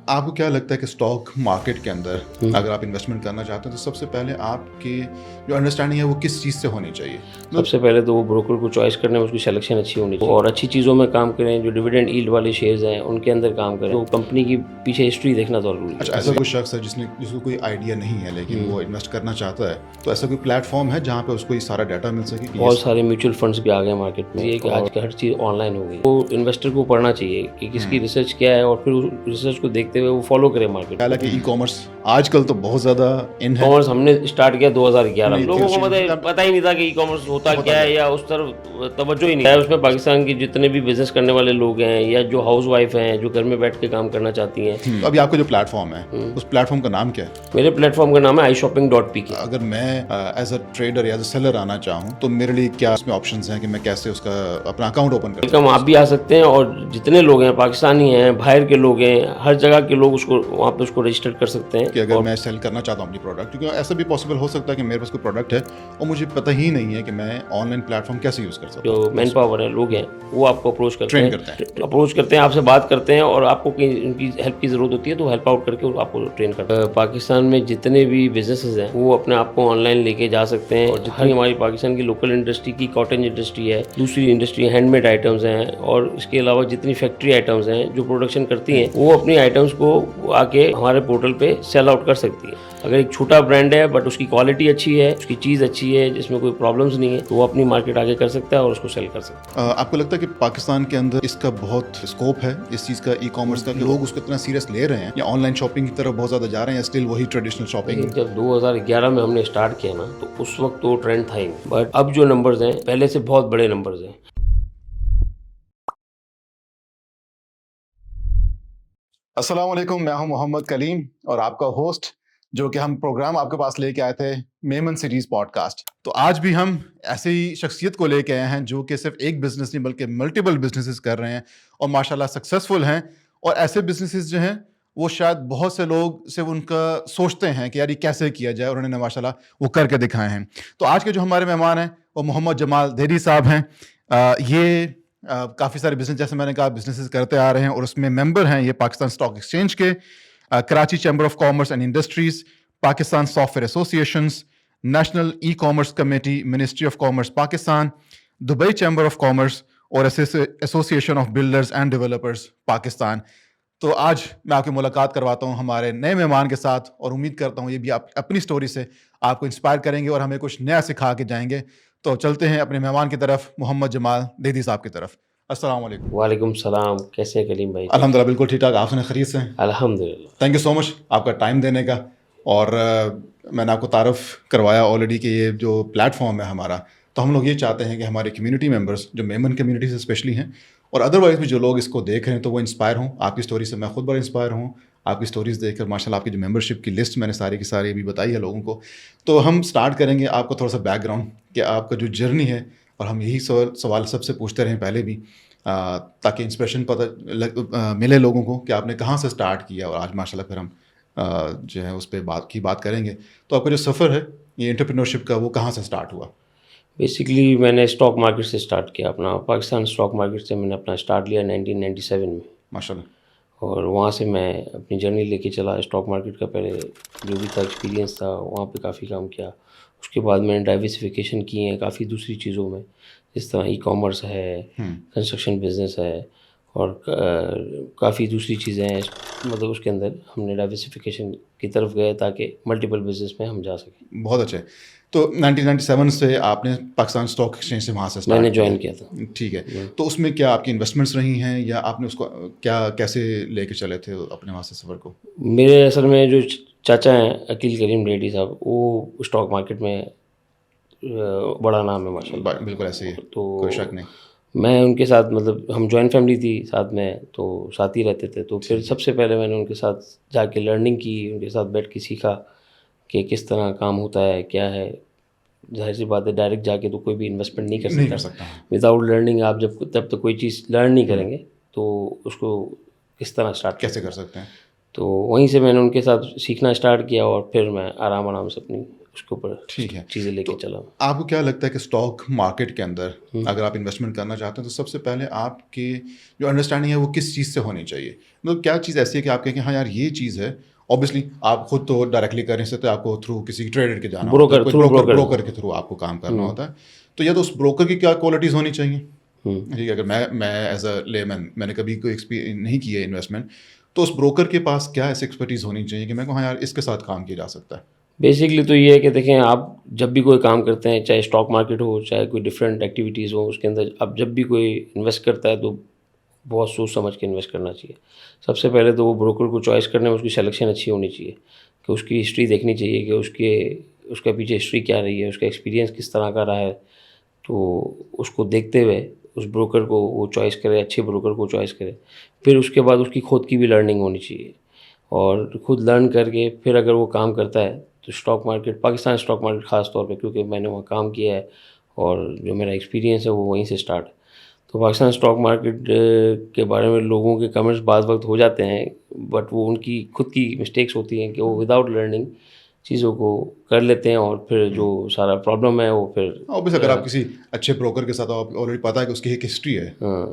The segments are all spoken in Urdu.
آپ کو کیا لگتا ہے کہ اسٹاک مارکیٹ کے اندر اگر آپ انویسٹمنٹ کرنا چاہتے ہیں تو سب سے پہلے آپ کی جو انڈرسٹینڈنگ ہے وہ کس چیز سے ہونی چاہیے؟ سب سے پہلے تو وہ بروکر کو چوائس کرنے میں اس کی سلیکشن اچھی ہونی چاہیے اور اچھی چیزوں میں کام کریں. جو ڈویڈنڈ ایلڈ والے شیئرز ہیں ان کے اندر کام کریں. تو کمپنی کی پیچھے ہسٹری دیکھنا ضروری ہے. اچھا، ایسا کوئی شخص ہے جس کو کوئی آئیڈیا نہیں ہے لیکن وہ انویسٹ کرنا چاہتا ہے تو ایسا کوئی پلیٹ فارم ہے جہاں پہ اس کو یہ سارا ڈیٹا مل سکے؟ بہت سارے میوچل فنڈس بھی آ گئے مارکیٹ میں. یہ کہ آج ہر چیز آن لائن ہو گئی. تو انویسٹر کو پڑھنا چاہیے کہ کس کی ریسرچ کیا ہے اور پھر اس ریسرچ کو دیکھتے ہوئے وہ فالو کرے مارکیٹ. حالانکہ ای کامرس آج کل تو بہت زیادہ ان ہے. کامرس ہم نے اسٹارٹ کیا 2011 میں. لوگوں کو پتہ ہی نہیں تھا کہ ای کامرس ہوتا کیا ہے یا اس طرف توجہ ہی نہیں ہے. اس میں پاکستان کی جتنے بھی بزنس کرنے والے لوگ ہیں یا جو ہاؤس وائف ہیں جو گھر میں بیٹھ کے کام کرنا چاہتی ہیں. ابھی آپ کا جو پلیٹ فارم ہے اس پلیٹ فارم کا نام کیا ہے؟ میرے پلیٹ فارم کا نام ہے iShopping.pk. اگر میں ایز اے ٹریڈر یا ایز اے سیلر آنا چاہوں تو میرے لیے کیا اس میں آپشنز ہیں کہ میں کیسے اس کا اپنا اکاؤنٹ اوپن کر آپ بھی آ سکتے ہیں اور جتنے لوگ ہیں پاکستانی ہیں باہر کے لوگ ہیں ہر جگہ کے لوگ اس کو وہاں پہ اس کو رجسٹر کر سکتے ہیں. کہ اگر میں سیل کرنا چاہتا ہوں اپنی پروڈکٹ، کیونکہ ایسا بھی پاسبل ہو سکتا ہے کہ میرے پاس کوئی پروڈکٹ ہے اور مجھے پتہ ہی نہیں ہے کہ میں آن لائن پلیٹ فارم کیسے یوز کر سکتا ہوں. جو مین پاور ہے لوگ ہیں وہ آپ کو اپروچ کرتے ہیں، اپروچ کرتے ہیں آپ سے بات کرتے ہیں اور آپ کو ان کی ہیلپ کی ضرورت ہوتی ہے تو ہیلپ آؤٹ کر کے آپ کو ٹرین کرتے ہیں. پاکستان میں جتنے بھی بزنسز ہیں وہ اپنے آپ کو آن لائن لے کے جا سکتے ہیں. اور جتنی ہماری پاکستان کی لوکل انڈسٹری کی کاٹن انڈسٹری ہے، دوسری انڈسٹری ہینڈ میڈ آئٹمز ہیں اور اس کے علاوہ جتنی فیکٹری آئٹمز ہیں جو پروڈکشن کرتی ہیں وہ اپنی آئٹمز کو آ کے ہمارے پورٹل پہ سیل آؤٹ کر سکتی ہے. اگر ایک چھوٹا برانڈ ہے بٹ اس کی کوالٹی اچھی ہے، اس کی چیز اچھی ہے، جس میں کوئی پرابلمز نہیں ہے، تو وہ اپنی مارکیٹ آگے کر سکتا ہے اور اس کو سیل کر سکتا ہے. آپ کو لگتا ہے کہ پاکستان کے اندر اس کا بہت اسکوپ ہے اس چیز کا، ای کامرس کا، کہ لوگ اس کو اتنا سیریس لے رہے ہیں یا آن لائن شاپنگ کی طرف بہت زیادہ جا رہے ہیں یا اسٹل وہی ٹریڈیشنل شاپنگ؟ جب 2011 میں ہم نے اسٹارٹ کیا نا تو اس وقت تو ٹرینڈ تھا ہی، بٹ اب جو نمبرز ہیں پہلے سے بہت بڑے نمبرز ہیں. السلام علیکم، میں ہوں محمد کلیم اور آپ کا ہوسٹ، جو کہ ہم پروگرام آپ کے پاس لے کے آئے تھے میمن سیریز پوڈ کاسٹ. تو آج بھی ہم ایسے ہی شخصیت کو لے کے آئے ہیں جو کہ صرف ایک بزنس نہیں بلکہ ملٹیپل بزنسز کر رہے ہیں اور ماشاءاللہ سکسیزفل ہیں. اور ایسے بزنسز جو ہیں وہ شاید بہت سے لوگ سے ان کا سوچتے ہیں کہ یار یہ کیسے کیا جائے، اور انہوں نے ماشاءاللہ وہ کر کے دکھائے ہیں. تو آج کے جو ہمارے مہمان ہیں وہ محمد جمال دیدی صاحب ہیں. یہ کافی سارے بزنس، جیسے میں نے کہا، بزنسز کرتے آ رہے ہیں اور اس میں ممبر ہیں یہ پاکستان اسٹاک ایکسچینج کے، Karachi chamber of commerce and industries, Pakistan software associations, national e commerce committee, ministry of commerce Pakistan, Dubai chamber of commerce اور association of builders and developers Pakistan. تو آج میں آپ کی ملاقات کرواتا ہوں ہمارے نئے مہمان کے ساتھ اور امید کرتا ہوں یہ بھی آپ اپنی سٹوری سے آپ کو انسپائر کریں گے اور ہمیں کچھ نیا سکھا کے جائیں گے. تو چلتے ہیں اپنے مہمان کی طرف، محمد جمال دیدی صاحب کی طرف. السلام علیکم. وعلیکم السلام، کیسے ہیں کلیم بھائی؟ الحمدللہ بالکل ٹھیک ٹھاک. آپ سنیں خیریت سے؟ الحمدللہ. تھینک یو سو مچ آپ کا ٹائم دینے کا. اور میں نے آپ کو تعارف کروایا آلریڈی کہ یہ جو پلیٹ فارم ہے ہمارا، تو ہم لوگ یہ چاہتے ہیں کہ ہمارے کمیونٹی ممبرس جو میمن کمیونٹی سے اسپیشلی ہیں اور ادروائز بھی جو لوگ اس کو دیکھ رہے ہیں تو وہ انسپائر ہوں. آپ کی اسٹوری سے میں خود بڑا انسپائر ہوں. آپ کی اسٹوریز دیکھ کر ماشاء اللہ آپ کی جو ممبرشپ کی لسٹ میں نے ساری کی ساری ابھی بتائی ہے لوگوں کو. تو ہم سٹارٹ کریں گے آپ کو تھوڑا سا بیک گراؤنڈ کہ آپ کا جو جرنی ہے، اور ہم یہی سوال سب سے پوچھتے رہے پہلے بھی تاکہ انسپریشن پتہ ملے لوگوں کو کہ آپ نے کہاں سے سٹارٹ کیا. اور آج ماشاء اللہ پھر ہم جو ہے اس پہ بات کریں گے. تو آپ کا جو سفر ہے یہ انٹرپرینورشپ کا، وہ کہاں سے سٹارٹ ہوا؟ بیسیکلی میں نے اسٹاک مارکیٹ سے اسٹارٹ کیا اپنا. پاکستان اسٹاک مارکیٹ سے میں نے اپنا اسٹارٹ لیا 1997 میں ماشاء اللہ. اور وہاں سے میں اپنی جرنی لے کے چلا. اسٹاک مارکیٹ کا پہلے جو بھی تھا ایکسپیرینس تھا وہاں پہ کافی کام کیا. اس کے بعد میں نے ڈائیورسفیکیشن کی ہیں کافی دوسری چیزوں میں، جس طرح ای کامرس ہے، کنسٹرکشن بزنس ہے اور کافی دوسری چیزیں ہیں. مطلب اس کے اندر ہم نے ڈائیورسفیکیشن کی طرف گئے تاکہ ملٹیپل بزنس میں ہم جا سکیں. بہت اچھے. تو 1997 سے آپ نے پاکستان اسٹاک ایکسچینج سے وہاں سے میں نے جوائن کیا تھا. ٹھیک ہے. تو اس میں کیا آپ کی انویسٹمنٹس رہی ہیں یا آپ نے اس کو کیسے لے کے چلے تھے اپنے وہاں سے سفر کو؟ میرے اصل میں جو چاچا ہیں عقیل کریم ریڈی صاحب، وہ اسٹاک مارکیٹ میں بڑا نام ہے ماشاء اللہ. بالکل ایسے ہی، تو کوئی شک نہیں. میں ان کے ساتھ، مطلب ہم جوائنٹ فیملی تھی ساتھ میں، تو ساتھ ہی رہتے تھے. تو پھر سب سے پہلے میں نے ان کے ساتھ جا کے لرننگ کی، ان کے ساتھ بیٹھ کے سیکھا کہ کس طرح کام ہوتا ہے، کیا ہے. ظاہر سی بات ہے ڈائریکٹ جا کے تو کوئی بھی انویسٹمنٹ نہیں کر سکتا. وداؤٹ لرننگ آپ جب تک کوئی چیز لرن نہیں کریں گے تو اس کو کس طرح اسٹارٹ کیسے کر سکتے ہیں. تو وہیں سے میں نے ان کے ساتھ سیکھنا اسٹارٹ کیا اور پھر میں آرام سے اپنی اس کے اوپر ٹھیک ہے. چیزیں لے کے چلا. آپ کو کیا لگتا ہے کہ اسٹاک مارکیٹ کے اندر اگر آپ انویسٹمنٹ کرنا چاہتے ہیں تو سب سے پہلے آپ کی جو انڈرسٹینڈنگ ہے وہ کس چیز سے ہونی چاہیے؟ مطلب کیا چیز ایسی ہے کہ آپ کہیں کہ ہاں یار یہ چیز ہے. اوبیسلی آپ خود تو ڈائریکٹلی کر نہیں سکتے, آپ کو تھرو کسی ٹریڈر کے جانا ہوتا ہے, بروکر کے تھرو آپ کو کام کرنا ہوتا ہے. تو یا تو اس بروکر کی کیا کوالٹیز ہونی چاہیے. ٹھیک ہے, اگر میں ایز اے لے مین, میں نے کبھی کوئی نہیں کی ہے انویسٹمنٹ, تو اس بروکر کے پاس کیا ایسی ایکسپرٹیز ہونی چاہیے کہ میں کہوں ہاں یار اس کے ساتھ کام کیا جا سکتا ہے؟ بیسکلی تو یہ ہے کہ دیکھیں, آپ جب بھی کوئی کام کرتے ہیں, چاہے اسٹاک مارکیٹ ہو, چاہے کوئی ڈفرینٹ ایکٹیویٹیز ہو, اس کے اندر اب جب بھی کوئی انویسٹ کرتا ہے تو بہت سوچ سمجھ کے انویسٹ کرنا چاہیے. سب سے پہلے تو وہ بروکر کو چوائس کرنے میں اس کی سلیکشن اچھی ہونی چاہیے, کہ اس کی ہسٹری دیکھنی چاہیے کہ اس کے پیچھے ہسٹری کیا رہی ہے, اس کا ایکسپیرینس کس طرح کا رہا ہے. تو اس کو دیکھتے ہوئے اس بروکر کو وہ چوائس کرے, اچھے بروکر کو چوائس کرے. پھر اس کے بعد اس کی خود کی بھی لرننگ ہونی چاہیے, اور خود لرن کر کے پھر اگر وہ کام کرتا ہے تو stock market, Pakistan stock market خاص طور پہ, کیونکہ میں نے وہاں کام کیا ہے اور جو میرا ایکسپیرینس ہے وہ وہیں سے اسٹارٹ ہے. تو پاکستان اسٹاک مارکیٹ کے بارے میں لوگوں کے کمنٹس بعض وقت ہو جاتے ہیں, بٹ وہ ان کی خود کی مسٹیکس ہوتی ہیں کہ وہ وداؤٹ لرننگ چیزوں کو کر لیتے ہیں, اور پھر جو سارا پرابلم ہے وہ پھر اوبیس اگر آپ کسی اچھے بروکر کے ساتھ آپ آلریڈی پتہ ہے کہ اس کی ایک ہسٹری ہے,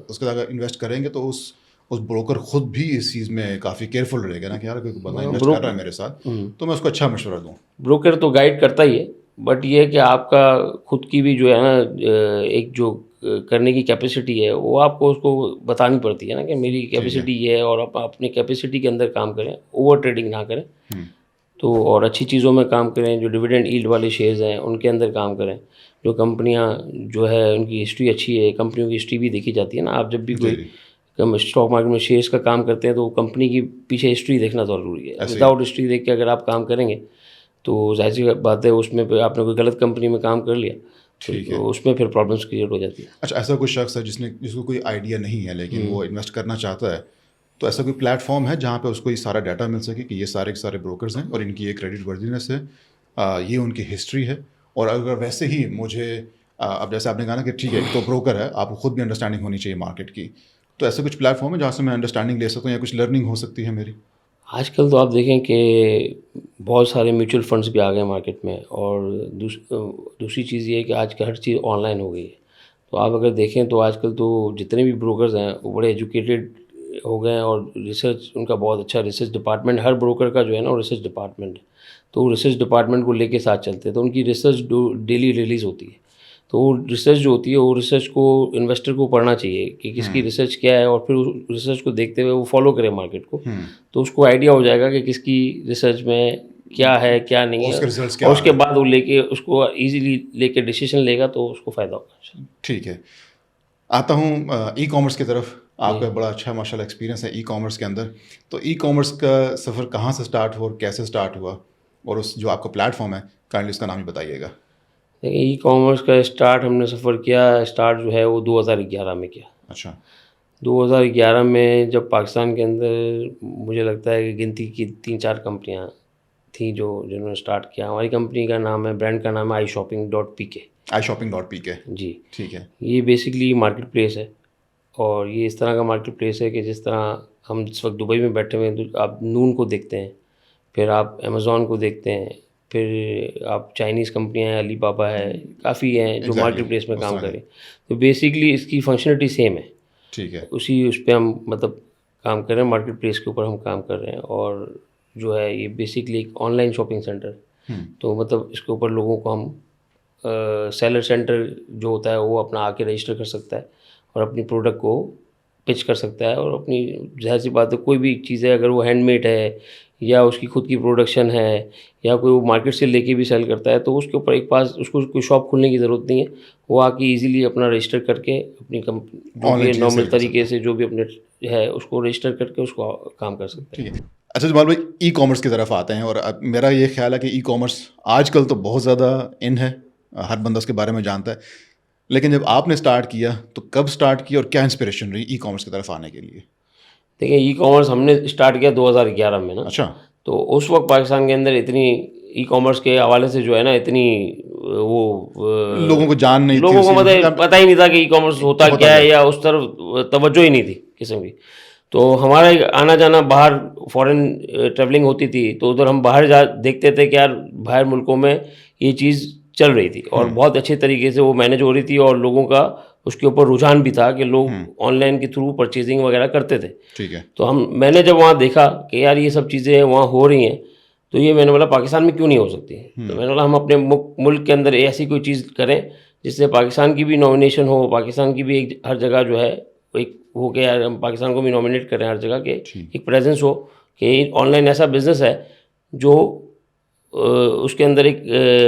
اس کے ساتھ اگر انویسٹ کریں گے تو اس بروکر خود بھی اس چیز میں کافی کیئرفل رہے گا نا کہ یار کوئی بندہ انویسٹ کر رہا ہے میرے ساتھ تو میں اس کو اچھا مشورہ دوں. بروکر تو گائیڈ کرتا ہی ہے, بٹ یہ ہے کہ آپ کا خود کی بھی جو ہے نا ایک جو کرنے کی کیپیسٹی ہے وہ آپ کو اس کو بتانی پڑتی ہے نا, کہ میری کیپیسٹی یہ ہے, اور آپ اپنے کیپیسٹی کے اندر کام کریں, اوور ٹریڈنگ نہ کریں. تو اور اچھی چیزوں میں کام کریں, جو ڈویڈنڈ ایلڈ والے شیئرز ہیں ان کے اندر کام کریں, جو کمپنیاں جو ہے ان کی ہسٹری اچھی ہے. کمپنیوں کی ہسٹری بھی دیکھی جاتی ہے نا, آپ جب بھی کوئی اسٹاک مارکیٹ میں شیئرز کا کام کرتے ہیں تو وہ کمپنی کی پیچھے ہسٹری دیکھنا ضروری ہے. وداؤٹ ہسٹری دیکھ کے اگر آپ کام کریں گے تو ظاہر سی بات ہے اس میں آپ نے کوئی غلط کمپنی میں کام کر لیا تو اس میں پھر پرابلمس کریٹ ہو جاتی ہے. اچھا, ایسا کوئی شخص ہے جس کو کوئی آئیڈیا نہیں ہے لیکن وہ انویسٹ کرنا چاہتا ہے, تو ایسا کوئی پلیٹ فارم ہے جہاں پہ اس کو یہ سارا ڈیٹا مل سکے کہ یہ سارے کے سارے بروکرز ہیں اور ان کی یہ کریڈٹ ورتھینس ہے, یہ ان کی ہسٹری ہے, اور اگر ویسے ہی مجھے اب جیسے آپ نے کہا نا کہ ٹھیک ہے تو بروکر ہے, آپ کو خود بھی انڈرسٹینڈنگ ہونی چاہیے مارکیٹ کی, تو ایسا کچھ پلیٹ فارم ہے جہاں سے میں انڈرسٹینڈنگ لے سکوں یا کچھ لرننگ ہو سکتی ہے میری؟ آج کل تو آپ دیکھیں کہ بہت سارے میوچل فنڈس بھی آ گئے مارکیٹ میں, اور دوسری چیز یہ ہے کہ آج کل ہر چیز آن لائن ہو گئی ہے. تو آپ اگر دیکھیں تو آج کل تو جتنے بھی بروکرز ہیں وہ بڑے ایجوکیٹڈ ہو گئے ہیں, اور ریسرچ ان کا بہت اچھا ریسرچ ڈپارٹمنٹ, ہر بروکر کا جو ہے نا وہ ریسرچ ڈپارٹمنٹ ہے. تو وہ ریسرچ ڈپارٹمنٹ کو لے کے ساتھ چلتے ہیں, تو ان کی ریسرچ ڈیلی ریلیز ہوتی ہے. تو وہ ریسرچ جو ہوتی ہے وہ ریسرچ کو انویسٹر کو پڑھنا چاہیے کہ کس کی ریسرچ کیا ہے, اور پھر اس ریسرچ کو دیکھتے ہوئے وہ فالو کرے مارکیٹ کو, تو اس کو آئیڈیا ہو جائے گا کہ کس کی ریسرچ میں کیا ہے کیا نہیں ہے, اور اس کے بعد وہ لے کے اس کو ایزیلی لے کے ڈیسیشن لے گا تو اس کو فائدہ ہوگا. ٹھیک ہے, آتا ہوں ای کامرس کی طرف. آپ کا بڑا اچھا ماشاء اللہ ایکسپیرینس ہے ای کامرس کے اندر, تو ای کامرس کا سفر کہاں سے اسٹارٹ ہوا اور کیسے اسٹارٹ ہوا, اور اس جو آپ کا پلیٹ فارم ہے کائنڈلی اس کا نام ہی بتائیے گا. دیکھیں, ای کامرس کا اسٹارٹ ہم نے سفر کیا, اسٹارٹ جو ہے وہ 2011 میں کیا. اچھا, 2011 میں جب پاکستان کے اندر مجھے لگتا ہے کہ گنتی کی 3-4 کمپنیاں تھیں جنہوں نے اسٹارٹ کیا. ہماری کمپنی کا نام ہے, برانڈ کا نام ہے iShopping.pk. iShopping.pk جی ٹھیک ہے. یہ بیسکلی مارکیٹ پلیس ہے, اور یہ اس طرح کا مارکیٹ پلیس ہے کہ جس طرح ہم اس وقت دبئی میں بیٹھے ہوئے ہیں تو آپ نون کو دیکھتے ہیں, پھر آپ امیزون کو دیکھتے ہیں, پھر آپ چائنیز کمپنیاں ہیں, علی بابا ہے, کافی ہیں جو مارکیٹ پلیس میں کام کریں. تو بیسکلی اس کی فنکشنلٹی سیم ہے. ٹھیک ہے, اس پہ ہم مطلب کام کر رہے ہیں, مارکیٹ پلیس کے اوپر ہم کام کر رہے ہیں, اور جو ہے یہ بیسکلی ایک آن لائن شاپنگ سینٹر. تو مطلب اس کے اوپر لوگوں کو ہم سیلر سینٹر جو ہوتا ہے وہ اپنا آ کے رجسٹر کر سکتا ہے اور اپنی پروڈکٹ کو پچ کر سکتا ہے, اور اپنی ظاہر سی بات ہے کوئی بھی چیز ہے اگر وہ ہینڈ میڈ ہے یا اس کی خود کی پروڈکشن ہے یا کوئی وہ مارکیٹ سے لے کے بھی سیل کرتا ہے, تو اس کے اوپر ایک پاس اس کو کوئی شاپ کھولنے کی ضرورت نہیں ہے, وہ آ کے ایزیلی اپنا رجسٹر کر کے اپنی کمپنی نارمل طریقے سے جو بھی اپنے ہے اس کو رجسٹر کر کے اس کو کام کر سکتے ہیں. اچھا جمال بھائی, ای کامرس کی طرف آتے ہیں, اور میرا یہ خیال ہے کہ ای کامرس آج کل تو بہت زیادہ ان ہے, ہر بندہ اس کے بارے میں جانتا ہے, لیکن جب آپ نے اسٹارٹ کیا تو کب اسٹارٹ کیا اور کیا انسپریشن رہی ای کامرس کی طرف آنے کے لیے؟ دیکھیں, ای کامرس ہم نے اسٹارٹ کیا 2011 میں نا. اچھا, تو اس وقت پاکستان کے اندر اتنی ای کامرس کے حوالے سے جو ہے نا اتنی وہ لوگوں کو جان نہیں, لوگوں کو پتہ ہی نہیں تھا کہ ای کامرس ہوتا کیا ہے, یا اس طرف توجہ ہی نہیں تھی قسم کی. تو ہمارا آنا جانا باہر فورن ٹریولنگ ہوتی تھی تو ادھر ہم باہر دیکھتے تھے کہ یار باہر ملکوں میں یہ چیز چل رہی تھی اور بہت اچھے طریقے سے وہ مینیج ہو رہی تھی اور لوگوں کا اس کے اوپر رجحان بھی تھا کہ لوگ آن لائن کے تھرو پرچیزنگ وغیرہ کرتے تھے. ٹھیک ہے. تو میں نے جب وہاں دیکھا کہ یار یہ سب چیزیں وہاں ہو رہی ہیں تو یہ میں نے بولا پاکستان میں کیوں نہیں ہو سکتی. تو میں نے بولا ہم اپنے ملک کے اندر ایسی کوئی چیز کریں جس سے پاکستان کی بھی نامینیشن ہو, پاکستان کی بھی ایک ہر جگہ جو ہے ایک ہو کہ یار ہم پاکستان کو بھی نامینیٹ کریں ہر جگہ کہ ایک پریزنس ہو کہ آن لائن ایسا بزنس ہے جو اس کے اندر ایک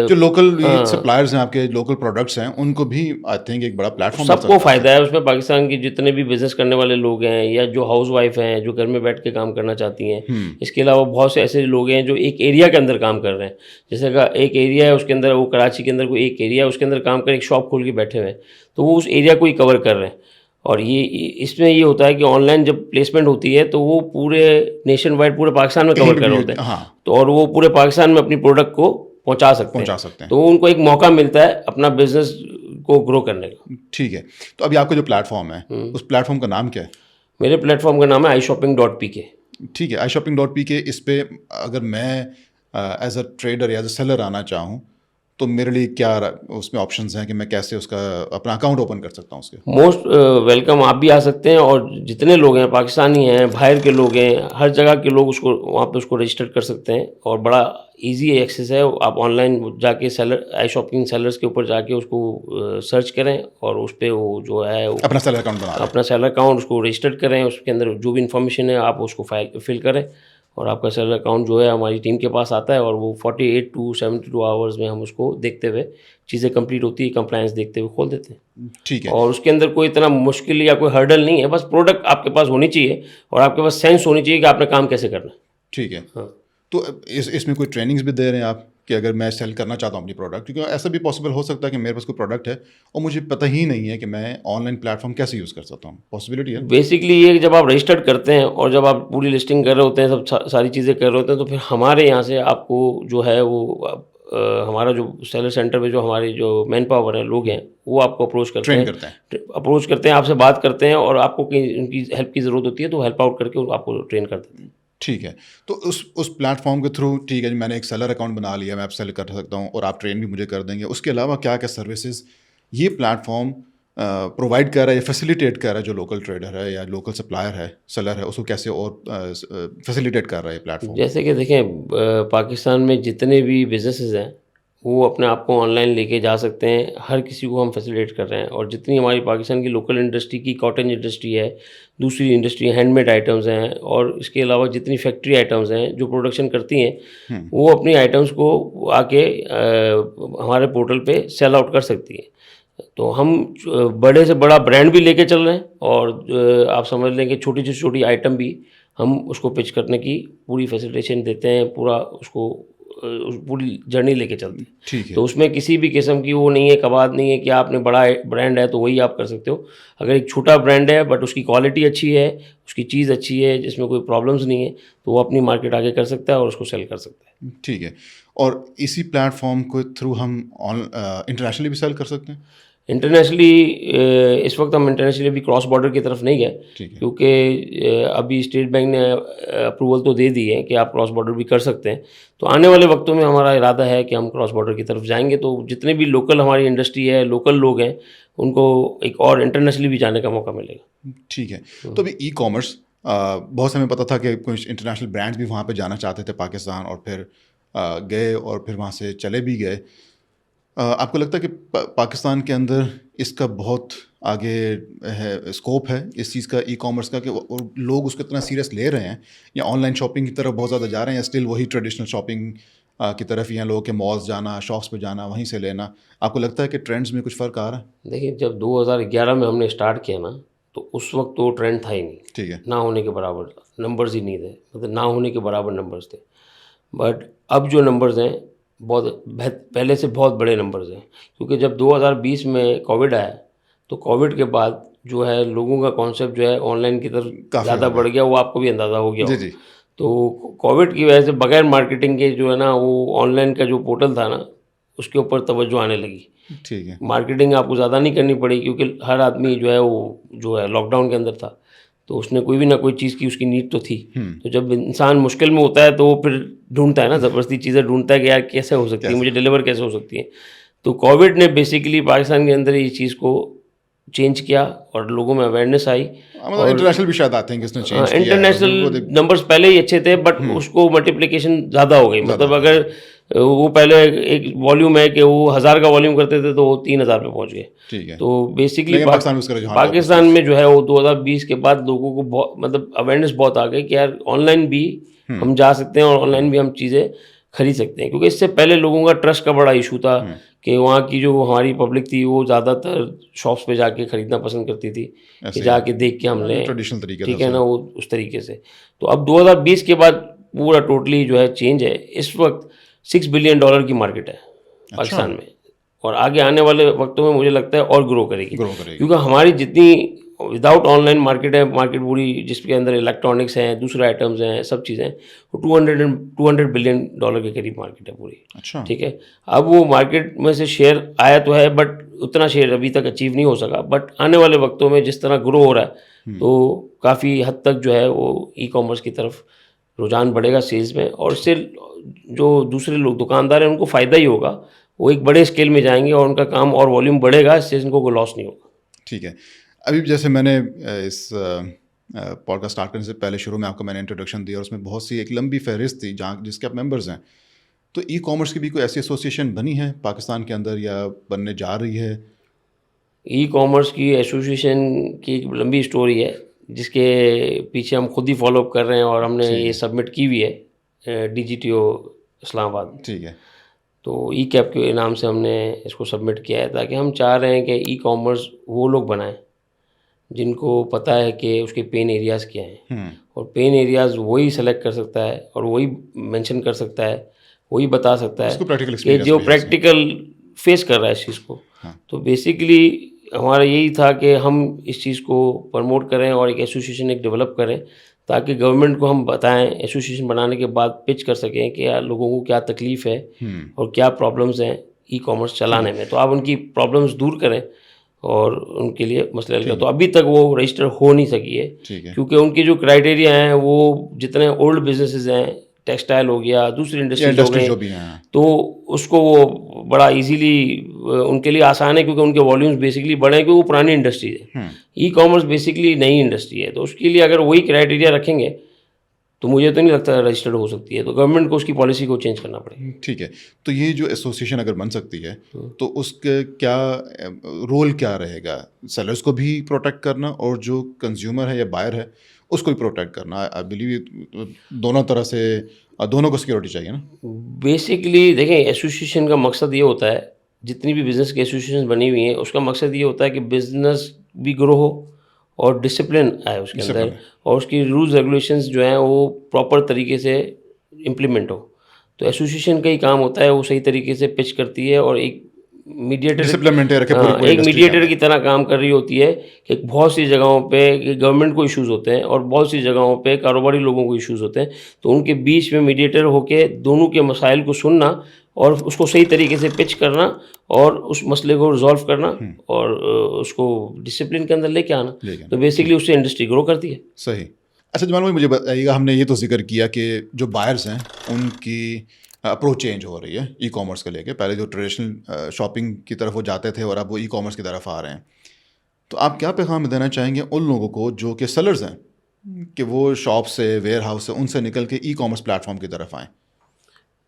جو لوکل سپلائرز ہیں آپ کے لوکل پروڈکٹس ہیں ان کو بھی آئی تھنک ایک بڑا پلیٹ فارم سب کو فائدہ ہے اس میں. پاکستان کی جتنے بھی بزنس کرنے والے لوگ ہیں یا جو ہاؤس وائف ہیں جو گھر میں بیٹھ کے کام کرنا چاہتی ہیں, اس کے علاوہ بہت سے ایسے لوگ ہیں جو ایک ایریا کے اندر کام کر رہے ہیں. جیسے کہ ایک ایریا ہے اس کے اندر وہ کراچی کے اندر کوئی ایک ایریا ہے اس کے اندر کام کر ایک شاپ کھول کے بیٹھے ہوئے ہیں تو وہ اس ایریا کو ہی کور کر رہے ہیں. اور یہ اس میں یہ ہوتا ہے کہ آن لائن جب پلیسمنٹ ہوتی ہے تو وہ پورے نیشن وائڈ پورے پاکستان میں کور کر رہے ہوتے ہیں تو اور وہ پورے پاکستان میں اپنی پروڈکٹ کو پہنچا سکتے ہیں تو ان کو ایک موقع ملتا ہے اپنا بزنس کو گرو کرنے کا. ٹھیک ہے. تو ابھی آپ کا جو پلیٹ فارم ہے اس پلیٹ فارم کا نام کیا ہے؟ میرے پلیٹ فارم کا نام ہے iShopping.pk. ٹھیک ہے. iShopping.pk. اس پہ اگر میں ایز اے ٹریڈر یا ایز اے سیلر آنا چاہوں تو میرے لیے کیا اس میں آپشنز ہیں کہ میں کیسے اس کا اپنا اکاؤنٹ اوپن کر سکتا ہوں اس کے؟ Most welcome. آپ بھی آ سکتے ہیں اور جتنے لوگ ہیں پاکستانی ہیں باہر کے لوگ ہیں ہر جگہ کے لوگ اس کو وہاں پہ اس کو رجسٹر کر سکتے ہیں اور بڑا ایزی ایکسیس ہے. آپ آن لائن جا کے iShopping سیلرس کے اوپر جا کے اس کو سرچ کریں اور اس پہ وہ جو ہے اپنا سیلر اکاؤنٹ بنا اپنا سیلر اکاؤنٹ اس کو رجسٹر کریں. اس کے اندر جو بھی انفارمیشن ہے آپ اس کو فل کریں اور آپ کا سیلر اکاؤنٹ جو ہے ہماری ٹیم کے پاس آتا ہے اور وہ 48 to 72 آورز میں ہم اس کو دیکھتے ہوئے چیزیں کمپلیٹ ہوتی ہے کمپلائنس دیکھتے ہوئے کھول دیتے ہیں. ٹھیک ہے. اور اس کے اندر کوئی اتنا مشکل یا کوئی ہرڈل نہیں ہے, بس پروڈکٹ آپ کے پاس ہونی چاہیے اور آپ کے پاس سینس ہونی چاہیے کہ آپ نے کام کیسے کرنا ہے. ٹھیک ہے. تو اس میں کوئی ٹریننگز بھی دے رہے ہیں آپ کہ اگر میں سیل کرنا چاہتا ہوں اپنی پروڈکٹ, کیونکہ ایسا بھی پاسبل ہو سکتا ہے کہ میرے پاس کوئی پروڈکٹ ہے اور مجھے پتہ ہی نہیں ہے کہ میں آن لائن پلیٹ فارم کیسے یوز کر سکتا ہوں. پاسبلٹی ہے بیسکلی یہ جب آپ رجسٹرڈ کرتے ہیں اور جب آپ پوری لسٹنگ کر رہے ہوتے ہیں سب ساری چیزیں کر رہے ہوتے ہیں تو پھر ہمارے یہاں سے آپ کو جو ہے وہ ہمارا جو سیلر سینٹر پہ جو ہماری جو مین پاور ہیں لوگ ہیں وہ آپ کو اپروچ کرتے ہیں آپ سے بات کرتے ہیں اور آپ کو ان کی ہیلپ کی ضرورت ہوتی ہے تو ہیلپ آؤٹ کر کے آپ کو ٹرین کر دیتے ہیں. ٹھیک ہے. تو اس پلیٹ فارم کے تھرو ٹھیک ہے میں نے ایک سیلر اکاؤنٹ بنا لیا, میں آپ سیل کر سکتا ہوں اور آپ ٹرین بھی مجھے کر دیں گے. اس کے علاوہ کیا کیا سروسز یہ پلیٹ فارم پرووائڈ کر رہا ہے یا فیسیلیٹیٹ کر رہا ہے جو لوکل ٹریڈر ہے یا لوکل سپلائر ہے سیلر ہے اس کو کیسے اور فیسیلیٹیٹ کر رہا ہے پلیٹ فارم؟ جیسے کہ دیکھیں پاکستان میں جتنے بھی بزنسز ہیں وہ اپنے آپ کو آن لائن لے کے جا سکتے ہیں. ہر کسی کو ہم فیسیلیٹ کر رہے ہیں اور جتنی ہماری پاکستان کی لوکل انڈسٹری کی کاٹن انڈسٹری ہے, دوسری انڈسٹری ہینڈ میڈ آئٹمز ہیں اور اس کے علاوہ جتنی فیکٹری آئٹمز ہیں جو پروڈکشن کرتی ہیں وہ اپنی آئٹمز کو آ کے ہمارے پورٹل پہ سیل آؤٹ کر سکتی ہیں. تو ہم بڑے سے بڑا برانڈ بھی لے کے چل رہے ہیں اور آپ سمجھ لیں کہ چھوٹی سے چھوٹی آئٹم بھی ہم اس کو پچ کرنے کی پوری فیسیلیٹیشن دیتے ہیں, پورا اس کو پوری جرنی لے کے چلتے ہیں. تو اس میں کسی بھی قسم کی وہ نہیں ہے کباد نہیں ہے کہ آپ نے بڑا برانڈ ہے تو وہی آپ کر سکتے ہو. اگر ایک چھوٹا برانڈ ہے بٹ اس کی کوالٹی اچھی ہے, اس کی چیز اچھی ہے, جس میں کوئی پرابلمس نہیں ہے تو وہ اپنی مارکیٹ آگے کر سکتا ہے اور اس کو سیل کر سکتا ہے. ٹھیک ہے. اور اسی پلیٹ فارم کے تھرو ہم انٹرنیشنلی بھی سیل کر سکتے ہیں؟ انٹرنیشنلی اس وقت ہم انٹرنیشنلی ابھی کراس بارڈر کی طرف نہیں گئے کیونکہ ابھی اسٹیٹ بینک نے اپروول تو دے دی ہے کہ آپ کراس بارڈر بھی کر سکتے ہیں. تو آنے والے وقتوں میں ہمارا ارادہ ہے کہ ہم کراس بارڈر کی طرف جائیں گے تو جتنے بھی لوکل ہماری انڈسٹری ہے لوکل لوگ ہیں ان کو ایک اور انٹرنیشنلی بھی جانے کا موقع ملے گا. ٹھیک ہے. تو ابھی ای کامرس بہت سے ہمیں پتہ تھا کہ کچھ انٹرنیشنل برانڈس بھی وہاں پہ جانا چاہتے تھے پاکستان اور پھر گئے اور پھر وہاں سے چلے بھی گئے. آپ کو لگتا ہے کہ پاکستان کے اندر اس کا بہت آگے ہے اسکوپ ہے اس چیز کا ای کامرس کا کہ لوگ اس کو اتنا سیریس لے رہے ہیں یا آن لائن شاپنگ کی طرف بہت زیادہ جا رہے ہیں یا اسٹل وہی ٹریڈیشنل شاپنگ کی طرف ہی ہیں لوگ کہ مالز جانا شاپس پہ جانا وہیں سے لینا؟ آپ کو لگتا ہے کہ ٹرینڈز میں کچھ فرق آ رہا ہے؟ دیکھیے جب 2011 میں ہم نے اسٹارٹ کیا نا تو اس وقت تو ٹرینڈ تھا ہی نہیں. ٹھیک ہے. نہ ہونے کے برابر نمبرز ہی نہیں تھے, مطلب نہ ہونے کے برابر نمبرز تھے. بٹ اب جو نمبرز ہیں بہت پہلے سے بہت بڑے نمبرز ہیں کیونکہ جب 2020 میں کووڈ آیا تو کووڈ کے بعد جو ہے لوگوں کا کانسیپٹ جو ہے آن لائن کی طرف زیادہ بڑھ گیا, وہ آپ کو بھی اندازہ ہو گیا. جی. تو کووڈ کی وجہ سے بغیر مارکیٹنگ کے جو ہے نا وہ آن لائن کا جو پورٹل تھا نا اس کے اوپر توجہ آنے لگی. ٹھیک ہے. مارکیٹنگ آپ کو زیادہ نہیں کرنی پڑی کیونکہ ہر آدمی جو ہے وہ جو ہے لاک ڈاؤن کے اندر تھا تو اس نے کوئی بھی نہ کوئی چیز کی اس کی نیڈ تو تھی. تو جب انسان مشکل میں ہوتا ہے تو وہ پھر ڈھونڈتا ہے نا, زبردستی چیزیں ڈھونڈتا ہے کہ یار کیسے ہو سکتی ہے, مجھے ڈیلیور کیسے ہو سکتی ہے. تو کووڈ نے بیسیکلی پاکستان کے اندر اس چیز کو چینج کیا اور لوگوں میں اویئرنیس آئی. اور انٹرنیشل بھی شاید آتے ہیں کہ اس نے چینج کیا ہے. انٹرنیشنل نمبرز پہلے ہی اچھے تھے بٹ اس کو ملٹیپلیکیشن زیادہ ہو گئی. مطلب اگر وہ پہلے ایک والیوم ہے کہ وہ 1000 کا والیوم کرتے تھے تو وہ 3000 پہ پہنچ گئے. ٹھیک ہے. تو بیسکلی پاکستان پاکستان میں جو ہے وہ 2020 کے بعد لوگوں کو بہت مطلب اویئرنیس بہت آ گئی کہ یار آن لائن بھی ہم جا سکتے ہیں اور آن لائن بھی ہم چیزیں خرید سکتے ہیں. کیونکہ اس سے پہلے لوگوں کا ٹرسٹ کا بڑا ایشو تھا کہ وہاں کی جو ہماری پبلک تھی وہ زیادہ تر شاپس پہ جا کے خریدنا پسند کرتی تھی کہ جا کے دیکھ کے ہم لیں, ٹھیک ہے نا, وہ اس طریقے سے. تو اب 2020 کے بعد پورا ٹوٹلی جو ہے چینج ہے. اس وقت $6 بلین کی مارکیٹ ہے پاکستان میں, اور آگے آنے والے وقتوں میں مجھے لگتا ہے اور گرو کرے گی. کیونکہ ہماری جتنی وداؤٹ آن لائن مارکیٹ ہے, مارکیٹ پوری جس کے اندر الیکٹرانکس ہیں, دوسرے آئٹمز ہیں, سب چیزیں, وہ $200 بلین کے قریب مارکیٹ ہے پوری. ٹھیک ہے. اب وہ مارکیٹ میں سے شیئر آیا تو ہے بٹ اتنا شیئر ابھی تک اچیو نہیں ہو سکا. بٹ آنے والے وقتوں میں جس طرح گرو ہو رہا ہے تو کافی حد تک جو ہے وہ ای کامرس کی طرف رجحان بڑھے گا سیلز میں, اور اس سے جو دوسرے لوگ دکاندار ہیں ان کو فائدہ ہی ہوگا. وہ ایک بڑے اسکیل میں جائیں گے اور ان کا کام اور والیوم بڑھے گا, اس سے ان کو کوئی لاس نہیں ہوگا. ٹھیک ہے. ابھی جیسے میں نے اس پوڈ کاسٹ اسٹارٹ کرنے سے پہلے شروع میں آپ کو میں نے انٹروڈکشن دیا اور اس میں بہت سی ایک لمبی فہرست تھی جہاں جس کے آپ ممبرز ہیں. تو ای کامرس کی بھی کوئی ایسی ایسوسیشن بنی ہے پاکستان کے اندر یا بننے جا رہی ہے؟ ای کامرس کی ایسوسیشن کی ایک لمبی اسٹوری ہے جس کے پیچھے ہم خود ہی فالو اپ کر رہے ہیں, اور ہم نے یہ سبمٹ کی ہوئی ہے DGTO اسلام آباد. ٹھیک ہے. تو ای کیپ کے نام سے ہم نے اس کو سبمٹ کیا ہے, تاکہ ہم چاہ رہے ہیں کہ ای کامرس وہ لوگ بنائیں جن کو پتہ ہے کہ اس کے پین ایریاز کیا ہیں, اور پین ایریاز وہی سلیکٹ کر سکتا ہے اور وہی مینشن کر سکتا ہے, وہی بتا سکتا ہے کہ جو پریکٹیکل فیس کر رہا ہے اس چیز کو. تو بیسیکلی ہمارا یہی تھا کہ ہم اس چیز کو پروموٹ کریں اور ایک ایسوسیشن ایک ڈیولپ کریں, تاکہ گورنمنٹ کو ہم بتائیں, ایسوسیشن بنانے کے بعد پچ کر سکیں کہ یار لوگوں کو کیا تکلیف ہے اور کیا پرابلمس ہیں ای کامرس چلانے میں, تو آپ ان کی پرابلمس دور کریں اور ان کے لیے مسئلہ حل کریں. تو ابھی تک وہ رجسٹر ہو نہیں سکی ہے کیونکہ ان کی جو کرائٹیریا ہیں وہ جتنے اولڈ بزنسز ہیں, ٹیکسٹائل ہو گیا, دوسری انڈسٹریز ہو گئی, تو اس کو وہ بڑا ایزیلی ان کے لیے آسان ہے کیونکہ ان کے والیومز بیسکلی بڑے ہیں, کیونکہ وہ پرانی انڈسٹری ہے. ای کامرس بیسکلی نئی انڈسٹری ہے, تو اس کے لیے اگر وہی کرائٹیریا رکھیں گے تو مجھے تو نہیں لگتا رجسٹرڈ ہو سکتی ہے. تو گورنمنٹ کو اس کی پالیسی کو چینج کرنا پڑے گا. ٹھیک ہے. تو یہ جو ایسوسیشن اگر بن سکتی ہے تو اس کے کیا رول کیا رہے گا؟ سیلرس کو بھی پروٹیکٹ کرنا اور جو کنزیومر ہے یا بائر ہے اس کو بھی پروٹیکٹ کرنا. آئی بلیو دونوں طرح سے دونوں کو سیکورٹی چاہیے نا. بیسکلی دیکھیں, ایسوسیشن کا مقصد یہ ہوتا ہے, جتنی بھی بزنس کی ایسوسیشن بنی ہوئی ہیں اس کا مقصد یہ ہوتا ہے کہ بزنس بھی گرو ہو اور ڈسپلن آئے اس کے اندر, اور اس کی رولز ریگولیشنز جو ہیں وہ پراپر طریقے سے امپلیمنٹ ہو. تو ایسوسیشن کا ہی کام ہوتا ہے, وہ صحیح طریقے سے پچ کرتی ہے اور ایک میڈیٹر کی طرح کام کر رہی ہوتی ہے کہ بہت سی جگہوں پہ گورنمنٹ کو ایشوز ہوتے ہیں اور بہت سی جگہوں پہ کاروباری لوگوں کو ایشوز ہوتے ہیں, تو ان کے بیچ میں میڈیٹر ہو کے دونوں کے مسائل کو سننا اور اس کو صحیح طریقے سے پچ کرنا اور اس مسئلے کو ریزالو کرنا اور اس کو ڈسپلن کے اندر لے کے آنا. تو بیسکلی اس سے انڈسٹری گرو کرتی ہے. صحیح. اچھا جمال بھائی, مجھے بتائیے گا, ہم نے یہ تو ذکر کیا کہ جو بائرز ہیں ان کی اپروچ چینج ہو رہی ہے ای کامرس کو لے کے. پہلے جو ٹریڈیشنل شاپنگ کی طرف وہ جاتے تھے اور اب وہ ای کامرس کی طرف آ رہے ہیں. تو آپ کیا پیغام دینا چاہیں گے ان لوگوں کو جو کہ سیلرز ہیں کہ وہ شاپ سے, ویئر ہاؤس سے, ان سے نکل کے ای کامرس پلیٹ فارم کی طرف آئیں؟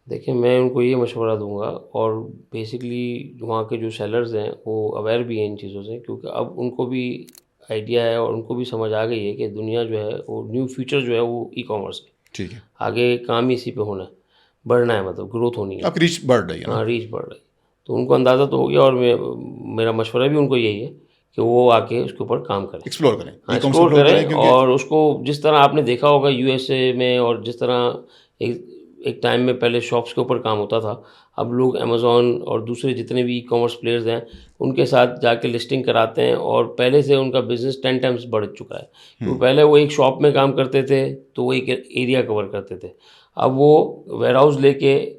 دیکھیں, میں ان کو یہ مشورہ دوں گا, اور بیسکلی وہاں کے جو سیلرز ہیں وہ اویئر بھی ہیں ان چیزوں سے, کیونکہ اب ان کو بھی آئیڈیا ہے اور ان کو بھی سمجھ آ گئی ہے کہ دنیا جو ہے وہ نیو فیوچر جو ہے وہ ای کامرس ہے. ٹھیک ہے. آگے کام ہی اسی پہ ہونا ہے, بڑھنا ہے, مطلب گروتھ ہونی ہے. اب ریچ بڑھ رہی ہے. ہاں, ریچ بڑھ رہی ہے. تو ان کو اندازہ تو ہو گیا, اور میرا مشورہ بھی ان کو یہی ہے کہ وہ آ کے اس کے اوپر کام کریں, ایکسپلور کریں, ایکسپلور کریں. اور اس کو جس طرح آپ نے دیکھا ہوگا USA میں, اور جس طرح ایک ٹائم میں پہلے شاپس کے اوپر کام ہوتا تھا, اب لوگ امیزون اور دوسرے جتنے بھی ای کامرس پلیئرز ہیں ان کے ساتھ جا کے لسٹنگ کراتے ہیں, اور پہلے سے ان کا بزنس 10 ٹائمز بڑھ چکا ہے. کیونکہ پہلے وہ ایک شاپ میں کام کرتے تھے تو وہ ایک ایریا کور کرتے تھے, اب وہ ویئر ہاؤس لے کے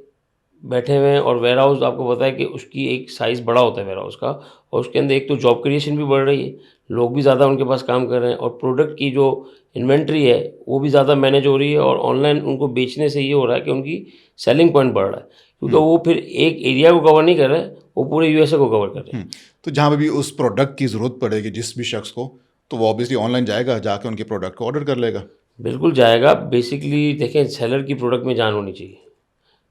بیٹھے ہوئے ہیں, اور ویئر ہاؤس آپ کو پتہ ہے کہ اس کی ایک سائز بڑا ہوتا ہے ویئر ہاؤس کا, اور اس کے اندر ایک تو جاب کریشن بھی بڑھ رہی ہے, لوگ بھی زیادہ ان کے پاس کام کر رہے ہیں, اور پروڈکٹ کی جو انوینٹری ہے وہ بھی زیادہ مینیج ہو رہی ہے, اور آن لائن ان کو بیچنے سے یہ ہو رہا ہے کہ ان کی سیلنگ پوائنٹ بڑھ رہا ہے, کیونکہ وہ پھر ایک ایریا کو کور نہیں کر رہے, وہ پورے یو ایس اے کو کور کر رہے ہیں. تو جہاں پہ بھی اس پروڈکٹ کی ضرورت پڑے گی جس بھی شخص کو, تو وہ آبویسلی آن لائن جائے گا, جا کے ان کے پروڈکٹ کو آرڈر کر لے گا. بالکل جائے گا. بیسکلی دیکھیں, سیلر کی پروڈکٹ میں جان ہونی چاہیے,